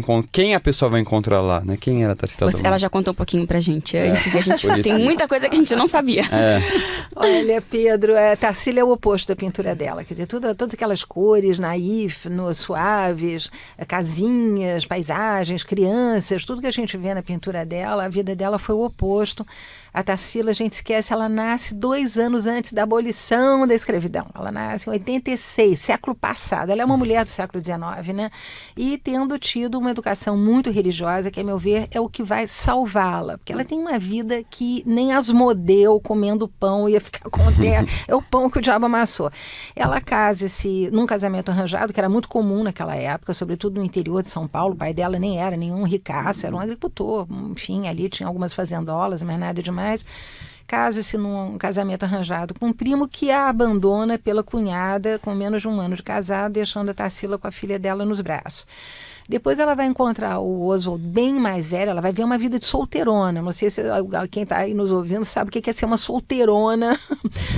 encontrar lá, né? Quem era a Tarsila do Amaral? Ela já contou um pouquinho pra gente antes e a gente tem muita coisa que a gente não sabia. Olha, Pedro, Tarsila é o oposto da pintura dela, quer dizer, todas aquelas cores naif, suaves, casinhas, paisagens, crianças, tudo que a gente vê na pintura dela, a vida dela foi o oposto. A Tarsila, a gente esquece, ela nasce 2 anos antes da abolição da escravidão. Ela nasce em 86, século passado. passado. Ela é uma mulher do século XIX, né? E tendo tido uma educação muito religiosa, que, a meu ver, é o que vai salvá-la. Porque ela tem uma vida que nem Asmodeu comendo pão ia ficar contente. É o pão que o diabo amassou. Ela casa-se num casamento arranjado, que era muito comum naquela época, sobretudo no interior de São Paulo. O pai dela nem era nenhum ricaço, era um agricultor. Enfim, ali tinha algumas fazendolas, mas nada demais. Casa-se num casamento arranjado com um primo que a abandona pela cunhada com menos de um ano de casado, deixando a Tarsila com a filha dela nos braços. Depois ela vai encontrar o Oswald bem mais velho, ela vai ver uma vida de solteirona. Não sei se quem está aí nos ouvindo sabe o que é ser uma solteirona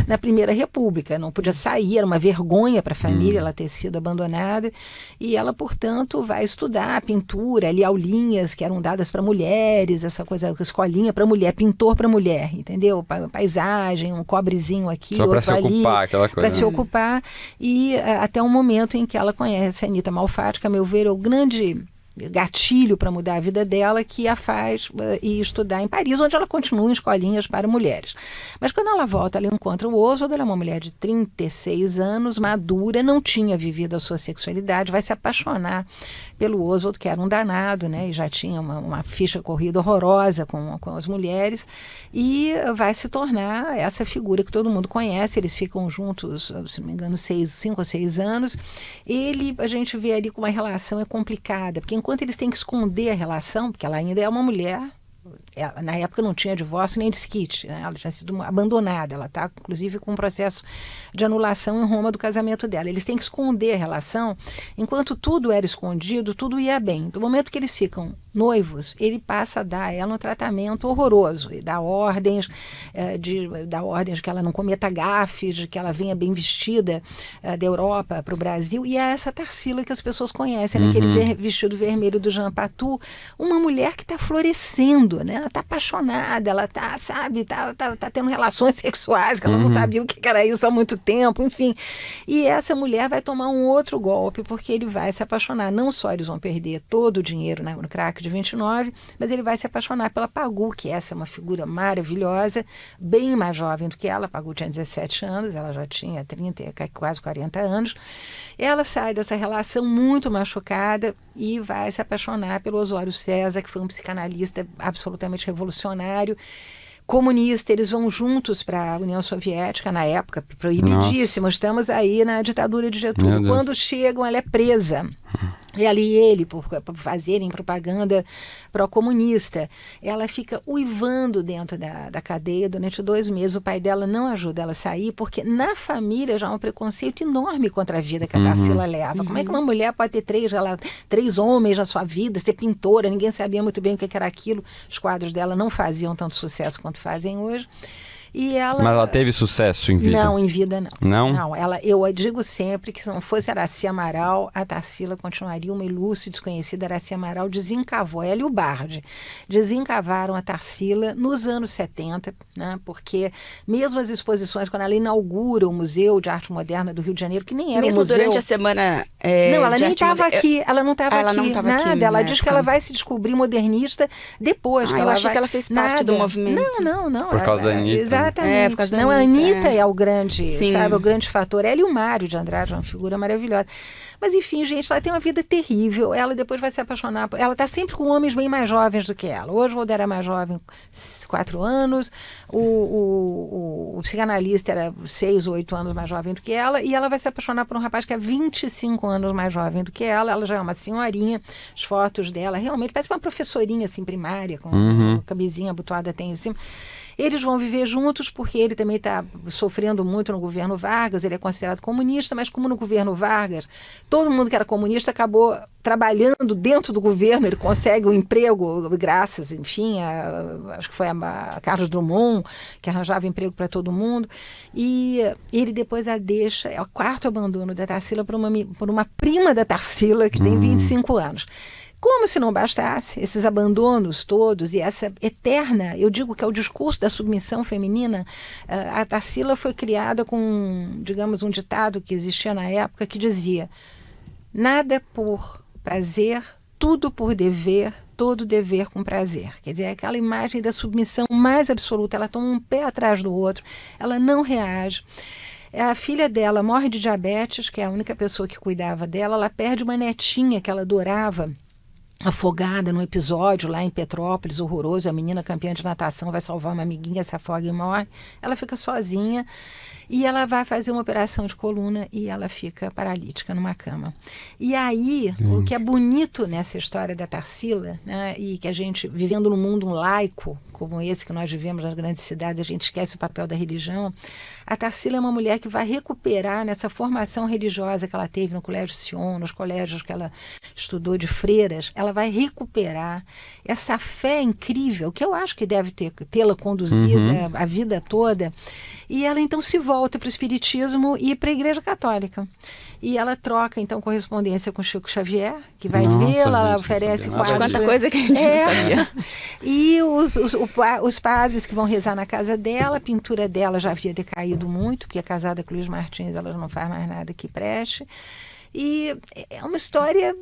na Primeira República. Não podia sair, era uma vergonha para a família ela ter sido abandonada. E ela, portanto, vai estudar pintura, ali aulinhas que eram dadas para mulheres, essa coisa, escolinha para mulher, pintor para mulher, entendeu? Paisagem, um cobrezinho aqui, só outro pra se ali. Ocupar, aquela coisa. Para se ocupar. E até um momento em que ela conhece a Anita Malfatti, que, a meu ver, é o grande gatilho para mudar a vida dela, que a faz ir estudar em Paris, onde ela continua em escolinhas para mulheres. Mas quando ela volta, ela encontra o Oswald. Ela é uma mulher de 36 anos, madura, não tinha vivido a sua sexualidade, vai se apaixonar pelo Oswald, que era um danado, né, e já tinha uma ficha corrida horrorosa com as mulheres, e vai se tornar essa figura que todo mundo conhece. Eles ficam juntos, se não me engano, 5 ou 6 anos. A gente vê ali como a relação é complicada, porque enquanto eles têm que esconder a relação, porque ela ainda é uma mulher, na época não tinha divórcio nem desquite, né? Ela tinha sido abandonada, ela está inclusive com um processo de anulação em Roma do casamento dela. Eles têm que esconder a relação. Enquanto tudo era escondido, tudo ia bem. Do momento que eles ficam noivos, ele passa a dar a ela um tratamento horroroso, e dá ordens de que ela não cometa gafes, de que ela venha bem vestida da Europa para o Brasil. E é essa Tarsila que as pessoas conhecem, né? Aquele vestido vermelho do Jean Patou, uma mulher que está florescendo, né? Ela está apaixonada, ela está, sabe, tá tendo relações sexuais, que ela não sabia o que era isso há muito tempo, enfim. E essa mulher vai tomar um outro golpe, porque ele vai se apaixonar. Não só eles vão perder todo o dinheiro no crack de 29, mas ele vai se apaixonar pela Pagu, que essa é uma figura maravilhosa, bem mais jovem do que ela. A Pagu tinha 17 anos, ela já tinha 30, quase 40 anos. Ela sai dessa relação muito machucada e vai se apaixonar pelo Osório César, que foi um psicanalista absolutamente revolucionário, comunista. Eles vão juntos para a União Soviética, na época, proibidíssimo. Estamos aí na ditadura de Getúlio. Quando chegam, ela é presa. Ela e ele, por fazerem propaganda pró-comunista. Ela fica uivando dentro da cadeia durante 2 meses. O pai dela não ajuda ela a sair, porque na família já há um preconceito enorme contra a vida que a Tarsila leva. Como é que uma mulher pode ter 3 homens na sua vida, ser pintora? Ninguém sabia muito bem o que era aquilo. Os quadros dela não faziam tanto sucesso quanto fazem hoje. Mas ela teve sucesso em vida? Não, em vida não. Não? Eu digo sempre que se não fosse Araci Amaral, a Tarsila continuaria uma ilustre, desconhecida. Araci Amaral desencavou, ela e o Bardi desencavaram a Tarsila nos anos 70, né? Porque mesmo as exposições, quando ela inaugura o Museu de Arte Moderna do Rio de Janeiro, que nem era mesmo um museu... durante a semana não, ela nem estava aqui, ela não estava aqui, não tava nada. Aqui, ela diz que ela vai se descobrir modernista depois. Eu achei que ela fez parte do movimento. Não. Por causa da Anitta. Exatamente. Por causa da a Anitta é o grande, Sim. sabe, o grande fator. Ela e o Mário de Andrade, uma figura maravilhosa. Mas, enfim, gente, ela tem uma vida terrível. Ela depois vai se apaixonar. Ela está sempre com homens bem mais jovens do que ela. Hoje o Oswald era mais jovem, 4 anos. O psicanalista era 6 ou 8 anos mais jovem do que ela. E ela vai se apaixonar por um rapaz que é 25 anos mais jovem do que ela. Ela já é uma senhorinha. As fotos dela realmente parece uma professorinha assim, primária, com uma camisinha abotoada tem em cima. Eles vão viver juntos porque ele também está sofrendo muito no governo Vargas. Ele é considerado comunista, mas como no governo Vargas todo mundo que era comunista acabou trabalhando dentro do governo, ele consegue um emprego graças, enfim, acho que foi a Carlos Drummond que arranjava emprego para todo mundo, e ele depois a deixa. É o 4º abandono da Tarsila por uma prima da Tarsila que tem 25 anos. Como se não bastasse esses abandonos todos e essa eterna, eu digo que é o discurso da submissão feminina. A Tarsila foi criada com, digamos, um ditado que existia na época que dizia: nada por prazer, tudo por dever, todo dever com prazer. Quer dizer, aquela imagem da submissão mais absoluta. Ela toma um pé atrás do outro, ela não reage. A filha dela morre de diabetes, que é a única pessoa que cuidava dela. Ela perde uma netinha que ela adorava, afogada num episódio lá em Petrópolis, horroroso. A menina campeã de natação vai salvar uma amiguinha, se afoga e morre. Ela fica sozinha e ela vai fazer uma operação de coluna e ela fica paralítica numa cama. E aí, o que é bonito nessa história da Tarsila, né, e que a gente, vivendo num mundo laico, como esse que nós vivemos nas grandes cidades, a gente esquece o papel da religião. A Tarsila é uma mulher que vai recuperar nessa formação religiosa que ela teve no Colégio Sion, nos colégios que ela estudou de freiras, ela vai recuperar essa fé incrível, que eu acho que deve tê-la conduzida a vida toda. E ela então se volta para o Espiritismo e para a Igreja Católica. E ela troca então correspondência com Chico Xavier, que vai vê-la, ela oferece quadros. Quanta coisa que a gente não sabia. E os padres que vão rezar na casa dela, a pintura dela já havia decaído muito, porque é casada com Luiz Martins, ela não faz mais nada que preste. E é uma história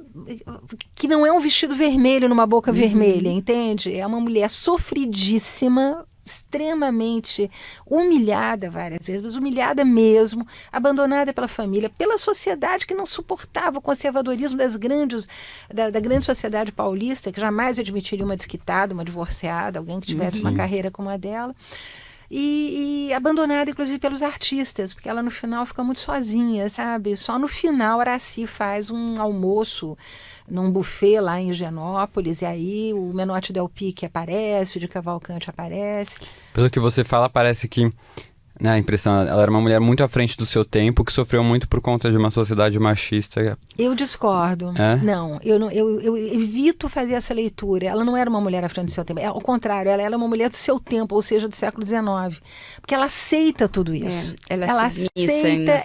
que não é um vestido vermelho numa boca vermelha, entende? É uma mulher sofridíssima, extremamente humilhada várias vezes, mas humilhada mesmo, abandonada pela família, pela sociedade que não suportava o conservadorismo da grande sociedade paulista, que jamais admitiria uma desquitada, uma divorciada, alguém que tivesse uma carreira como a dela. E abandonada, inclusive, pelos artistas, porque ela no final fica muito sozinha, sabe? Só no final Araci faz um almoço num buffet lá em Higienópolis, e aí o Menotti Del Pique aparece, o de Cavalcante aparece. Pelo que você fala, parece que, né, a impressão, ela era uma mulher muito à frente do seu tempo, que sofreu muito por conta de uma sociedade machista. Eu discordo. É? Não, eu evito fazer essa leitura. Ela não era uma mulher à frente do seu tempo. Ao contrário, ela era uma mulher do seu tempo, ou seja, do século XIX. Porque ela aceita tudo isso. Ela aceita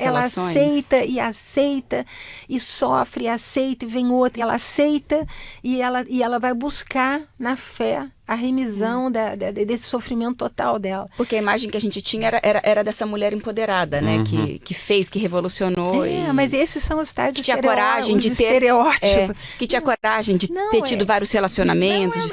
e sofre, e aceita e vem outra. E ela aceita e ela vai buscar na fé a remisão desse sofrimento total dela. Porque a imagem que a gente tinha era dessa mulher empoderada, né? Que fez, que revolucionou. Mas esses são os tais que tinha coragem de ter estereótipos. Que tinha coragem de ter tido vários relacionamentos.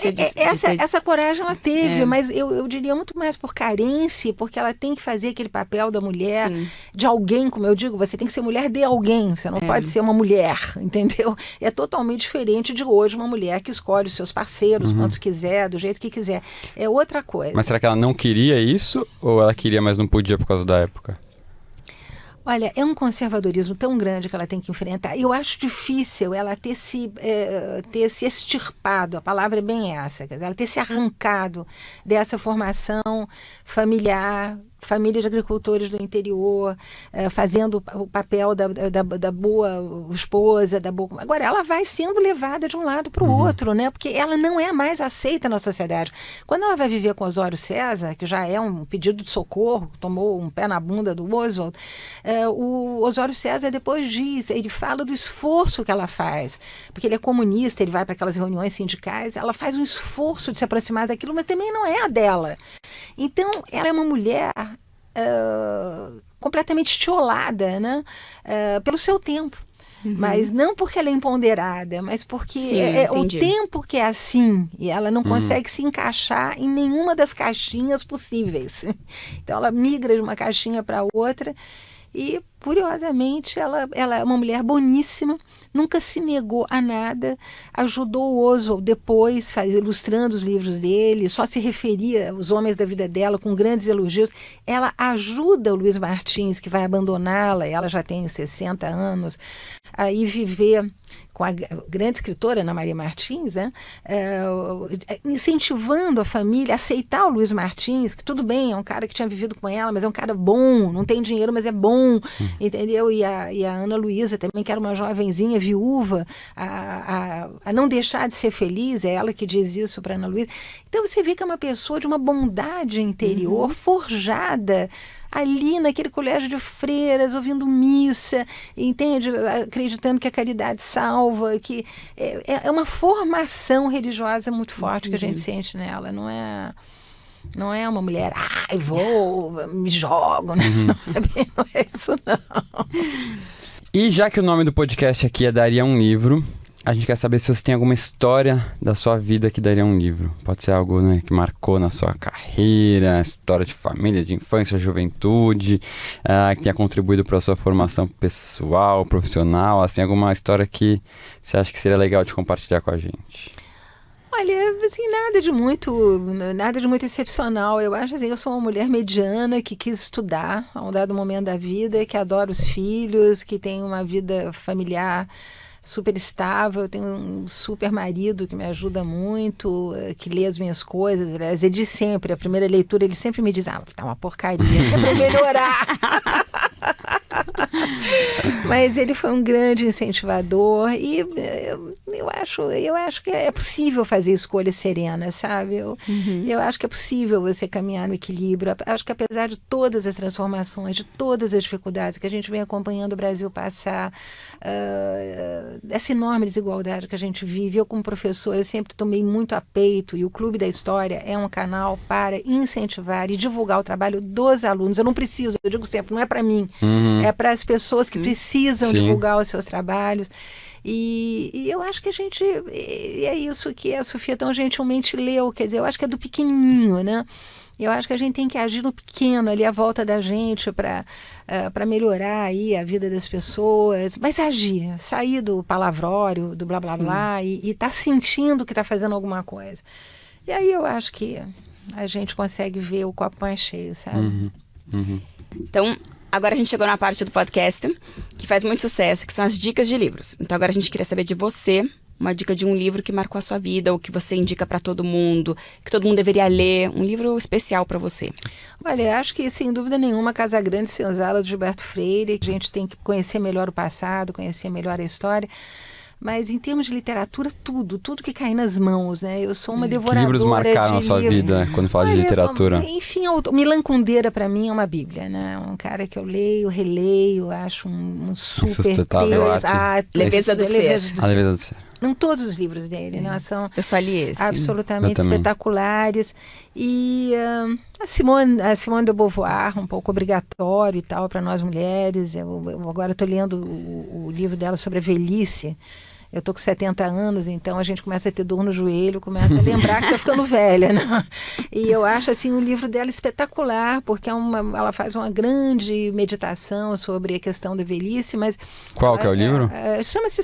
Essa coragem ela teve, mas eu diria muito mais por carência, porque ela tem que fazer aquele papel da mulher, de alguém, como eu digo, você tem que ser mulher de alguém, você não pode ser uma mulher, entendeu? É totalmente diferente de hoje uma mulher que escolhe os seus parceiros, quantos quiser, do jeito que quiser. É outra coisa. Mas será que ela não queria isso? Ou ela queria, mas não podia por causa da época? Olha, é um conservadorismo tão grande que ela tem que enfrentar. Eu acho difícil ela ter se extirpado, a palavra é bem essa, quer dizer, ela ter se arrancado dessa formação familiar, família de agricultores do interior, fazendo o papel da boa esposa, da boa... Agora, ela vai sendo levada de um lado para o outro, né? Porque ela não é mais aceita na sociedade. Quando ela vai viver com Osório César, que já é um pedido de socorro, tomou um pé na bunda do Oswald, o Osório César depois diz, ele fala do esforço que ela faz, porque ele é comunista, ele vai para aquelas reuniões sindicais, ela faz um esforço de se aproximar daquilo, mas também não é a dela. Então, ela é uma mulher completamente estiolada, né? Pelo seu tempo. Mas não porque ela é empoderada, mas porque o tempo que é assim, e ela não consegue se encaixar em nenhuma das caixinhas possíveis. Então ela migra de uma caixinha para outra e, curiosamente, ela é uma mulher boníssima, nunca se negou a nada, ajudou o Oswald depois, ilustrando os livros dele, só se referia aos homens da vida dela com grandes elogios. Ela ajuda o Luiz Martins, que vai abandoná-la, ela já tem 60 anos, a ir viver com a grande escritora Ana Maria Martins, né? Incentivando a família a aceitar o Luiz Martins, que tudo bem, é um cara que tinha vivido com ela, mas é um cara bom, não tem dinheiro, mas é bom, entendeu? E a Ana Luísa também, que era uma jovenzinha viúva, a não deixar de ser feliz, é ela que diz isso para Ana Luísa. Então você vê que é uma pessoa de uma bondade interior, forjada ali naquele colégio de freiras, ouvindo missa, entende? Acreditando que a caridade salva, que é uma formação religiosa muito forte que a gente sente nela, não é uma mulher, me jogo, né? Não é isso, não. E já que o nome do podcast aqui é Daria um Livro, a gente quer saber se você tem alguma história da sua vida que daria um livro. Pode ser algo, né, que marcou na sua carreira, história de família, de infância, juventude, que tenha contribuído para a sua formação pessoal, profissional, assim, alguma história que você acha que seria legal de compartilhar com a gente. Olha, assim, nada de muito excepcional. Eu acho assim, eu sou uma mulher mediana que quis estudar a um dado momento da vida, que adora os filhos, que tem uma vida familiar super estável, eu tenho um super marido que me ajuda muito, que lê as minhas coisas. Aliás, ele diz sempre, a primeira leitura, ele sempre me diz, tá uma porcaria, que é pra melhorar. Mas ele foi um grande incentivador e eu acho que é possível fazer escolhas serenas, sabe? Eu acho que é possível você caminhar no equilíbrio. Acho que apesar de todas as transformações, de todas as dificuldades que a gente vem acompanhando o Brasil passar, essa enorme desigualdade que a gente vive, eu como professora sempre tomei muito a peito, e o Clube da História é um canal para incentivar e divulgar o trabalho dos alunos. Eu não preciso, eu digo sempre, não é para mim, é para as pessoas que precisam divulgar os seus trabalhos. E eu acho que e é isso que a Sofia tão gentilmente leu, quer dizer, eu acho que é do pequenininho, né? Eu acho que a gente tem que agir no pequeno, ali à volta da gente, para melhorar aí a vida das pessoas. Mas agir, sair do palavrório, do blá blá blá, e tá sentindo que tá fazendo alguma coisa. E aí eu acho que a gente consegue ver o copo mais cheio, sabe? Então, agora a gente chegou na parte do podcast que faz muito sucesso, que são as dicas de livros. Então agora a gente queria saber de você uma dica de um livro que marcou a sua vida, ou que você indica para todo mundo, que todo mundo deveria ler, um livro especial para você. Olha, acho que sem dúvida nenhuma Casa Grande Senzala de Gilberto Freire, que a gente tem que conhecer melhor o passado, conhecer melhor a história. Mas em termos de literatura, tudo que cai nas mãos, né? Eu sou uma devoradora de livros marcaram a sua vida quando fala de literatura? Enfim, Milan Kundera para mim é uma bíblia, né? Um cara que eu leio, releio, acho um super Insustentável arte. Leveza do Ser. A Leveza do Ser. Não todos os livros dele, né? São eu só li esse. Absolutamente espetaculares. E a Simone de Beauvoir, um pouco obrigatório e tal para nós mulheres. Eu agora estou lendo o livro dela sobre a velhice. Eu estou com 70 anos, então a gente começa a ter dor no joelho, começa a lembrar que está ficando velha, né? E eu acho assim o livro dela espetacular, porque ela faz uma grande meditação sobre a questão da velhice, mas... Qual que é o livro? Chama-se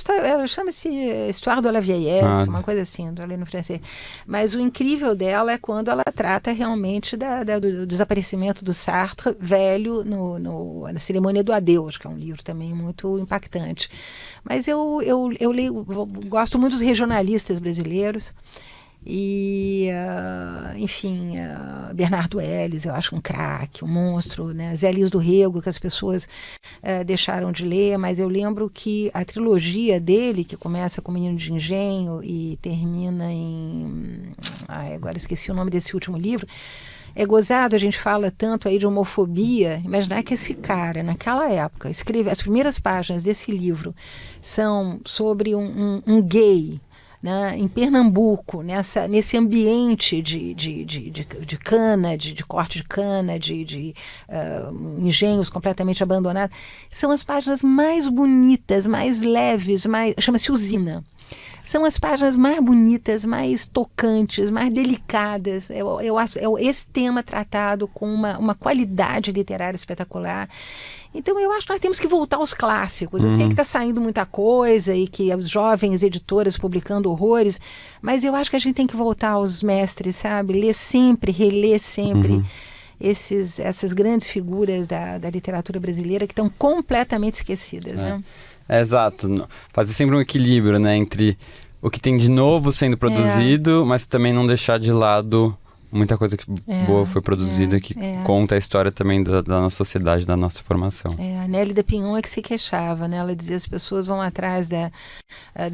Histoire de la Vieillesse, uma coisa assim, estou lendo no francês. Mas o incrível dela é quando ela trata realmente do desaparecimento do Sartre velho na Cerimônia do Adeus, que é um livro também muito impactante. Mas eu gosto muito dos regionalistas brasileiros e, enfim, Bernardo Ellis, eu acho um craque, um monstro, né? Zé Liz do Rego, que as pessoas deixaram de ler, mas eu lembro que a trilogia dele, que começa com Menino de Engenho e termina em... agora esqueci o nome desse último livro. É gozado, a gente fala tanto aí de homofobia. Imaginar que esse cara, naquela época, escreveu as primeiras páginas desse livro são sobre um gay, né, em Pernambuco, nesse ambiente de cana, de corte de cana, de engenhos completamente abandonados. São as páginas mais bonitas, mais leves, chama-se Usina. São as páginas mais bonitas, mais tocantes, mais delicadas. Eu acho esse tema tratado com uma qualidade literária espetacular. Então, eu acho que nós temos que voltar aos clássicos. Eu sei que está saindo muita coisa e que os jovens editoras publicando horrores, mas eu acho que a gente tem que voltar aos mestres, sabe? Ler sempre, reler sempre essas grandes figuras da literatura brasileira que estão completamente esquecidas, né? Exato. Fazer sempre um equilíbrio, né, entre o que tem de novo sendo produzido, mas também não deixar de lado muita coisa que boa foi produzida, que conta a história também da nossa sociedade, da nossa formação. A Nélida Pinhon é que se queixava, né? Ela dizia que as pessoas vão atrás da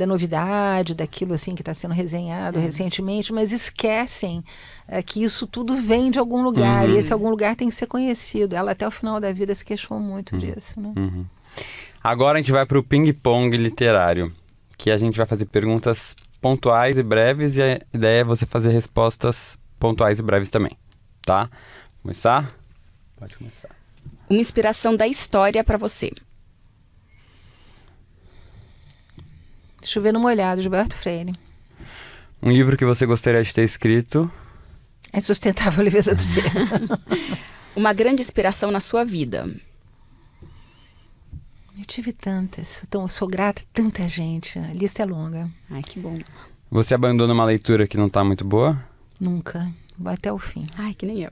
novidade, daquilo assim que está sendo resenhado recentemente, mas esquecem que isso tudo vem de algum lugar, e esse algum lugar tem que ser conhecido. Ela até o final da vida se queixou muito disso, né? Agora a gente vai para o ping-pong literário, que a gente vai fazer perguntas pontuais e breves, e a ideia é você fazer respostas pontuais e breves também, tá? Começar? Pode começar. Uma inspiração da história para você. Chover no Molhado, Gilberto Freire. Um livro que você gostaria de ter escrito? É Sustentável Leveza do Ser. Uma grande inspiração na sua vida? Eu tive tantas, então eu sou grata a tanta gente, a lista é longa. Ai, que bom. Você abandona uma leitura que não tá muito boa? Nunca, vou até o fim. Ai, que nem eu.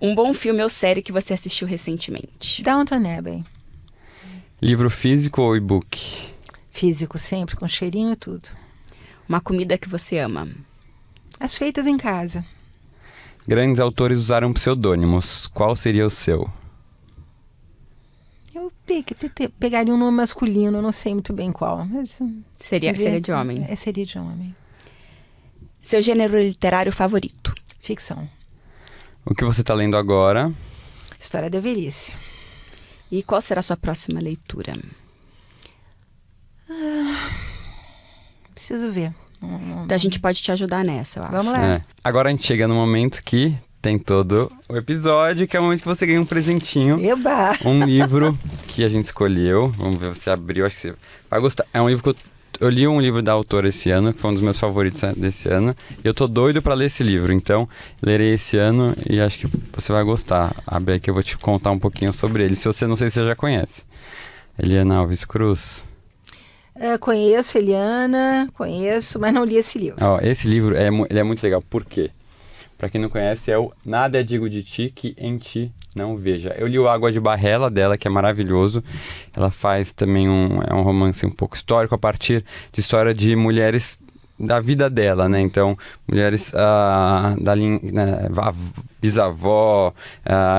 Um bom filme ou série que você assistiu recentemente? Downton Abbey. Livro físico ou e-book? Físico sempre, com cheirinho e tudo. Uma comida que você ama? As feitas em casa. Grandes autores usaram pseudônimos. Qual seria o seu? Eu pegaria um nome masculino, não sei muito bem qual. Mas, Seria de homem. Seria de homem. Seu gênero literário favorito? Ficção. O que você está lendo agora? História da velhice. E qual será a sua próxima leitura? Preciso ver. Então a gente pode te ajudar nessa, eu acho. Vamos lá. Agora a gente chega no momento que tem todo o episódio, que é o momento que você ganha um presentinho. Eba! Um livro que a gente escolheu. Vamos ver, você abriu, acho que você vai gostar. É um livro que eu li um livro da autora esse ano, que foi um dos meus favoritos desse ano. E eu tô doido pra ler esse livro, então lerei esse ano e acho que você vai gostar. Abre aí que eu vou te contar um pouquinho sobre ele. Se você não sei se você já conhece. Eliana Alves Cruz. Conheço Eliana, mas não li esse livro. Ó, esse livro ele é muito legal. Por quê? Pra quem não conhece, é o Nada Digo de Ti que em Ti Não Veja. Eu li o Água de Barrela dela, que é maravilhoso. Ela faz também um romance um pouco histórico, a partir de história de mulheres da vida dela, né? Então, mulheres da linha, né, bisavó,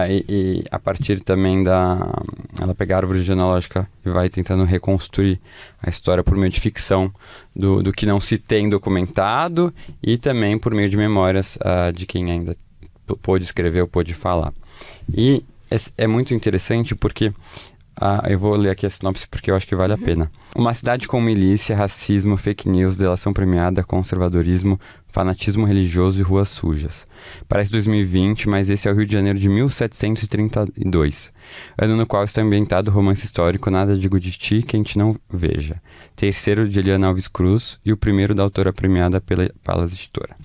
e a partir também ela pega a árvore genealógica e vai tentando reconstruir a história por meio de ficção do que não se tem documentado e também por meio de memórias de quem ainda pôde escrever ou pôde falar. E é muito interessante porque eu vou ler aqui a sinopse porque eu acho que vale a pena. Uma cidade com milícia, racismo, fake news, delação premiada, conservadorismo, fanatismo religioso e ruas sujas. Parece 2020, mas esse é o Rio de Janeiro de 1732. Ano no qual está ambientado o romance histórico Nada Digo de Ti, Quem Te Não Veja. Terceiro de Eliana Alves Cruz e o primeiro da autora premiada pela Palas Editora.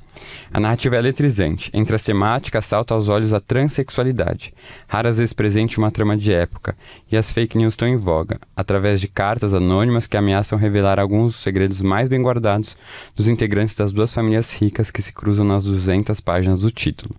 A narrativa é eletrizante. Entre as temáticas, salta aos olhos a transexualidade, raras vezes presente em uma trama de época, e as fake news estão em voga, através de cartas anônimas que ameaçam revelar alguns dos segredos mais bem guardados dos integrantes das duas famílias ricas que se cruzam nas 200 páginas do título.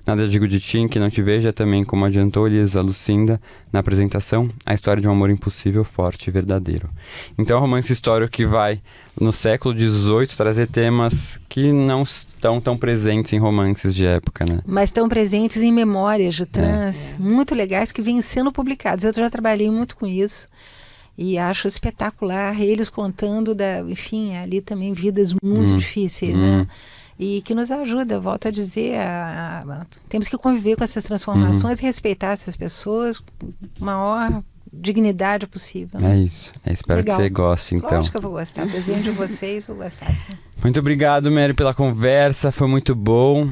Nada Digo de Ti, que não te veja, também, como adiantou Elisa Lucinda na apresentação, a história de um amor impossível, forte e verdadeiro. Então é um romance histórico que vai, no século XVIII, trazer temas que não estão tão presentes em romances de época, né? Mas estão presentes em memórias de trans muito legais que vêm sendo publicadas. Eu já trabalhei muito com isso e acho espetacular eles contando enfim, ali também vidas muito difíceis, né? E que nos ajuda, volto a dizer, temos que conviver com essas transformações e respeitar essas pessoas com a maior dignidade possível. É isso. Espero Legal. que você goste, então. Lógico que eu vou gostar. Presente de vocês, vou gostar, sim. Muito obrigado, Mary, pela conversa. Foi muito bom.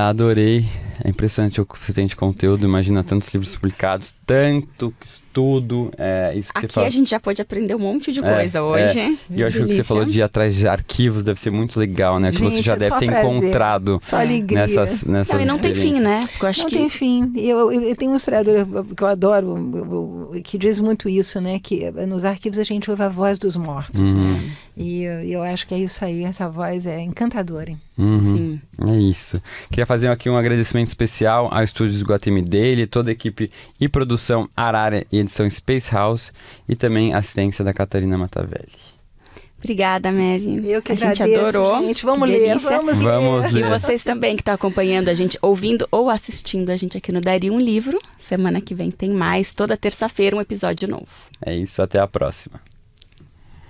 Adorei. É impressionante o que você tem de conteúdo. Imagina tantos livros publicados, tanto estudo. Isso que Aqui você fala. a gente já pode aprender um monte de coisa hoje. E eu acho que o que você falou de ir atrás de arquivos deve ser muito legal, né? Que Gente, você já é deve só ter prazer. encontrado Só alegria. nessas Não, e não tem fim, né? Porque eu acho Não que tem fim. Eu tenho um historiador que eu adoro, que diz muito isso, né? Que nos arquivos a gente ouve a voz dos mortos. E eu acho que é isso aí. Essa voz é encantadora. Sim. É isso. Queria fazer aqui um agradecimento especial ao Estúdios Guatemi Daily, toda a equipe e produção Arara e edição Space House e também a assistência da Catarina Matavelli. Obrigada, Mary. Eu que a agradeço, gente adorou. gente. Vamos Que ler, delícia. Vamos E ler. vocês também que estão acompanhando a gente, ouvindo ou assistindo a gente aqui no Daria um Livro. Semana que vem tem mais, toda terça-feira um episódio novo. É isso, até a próxima.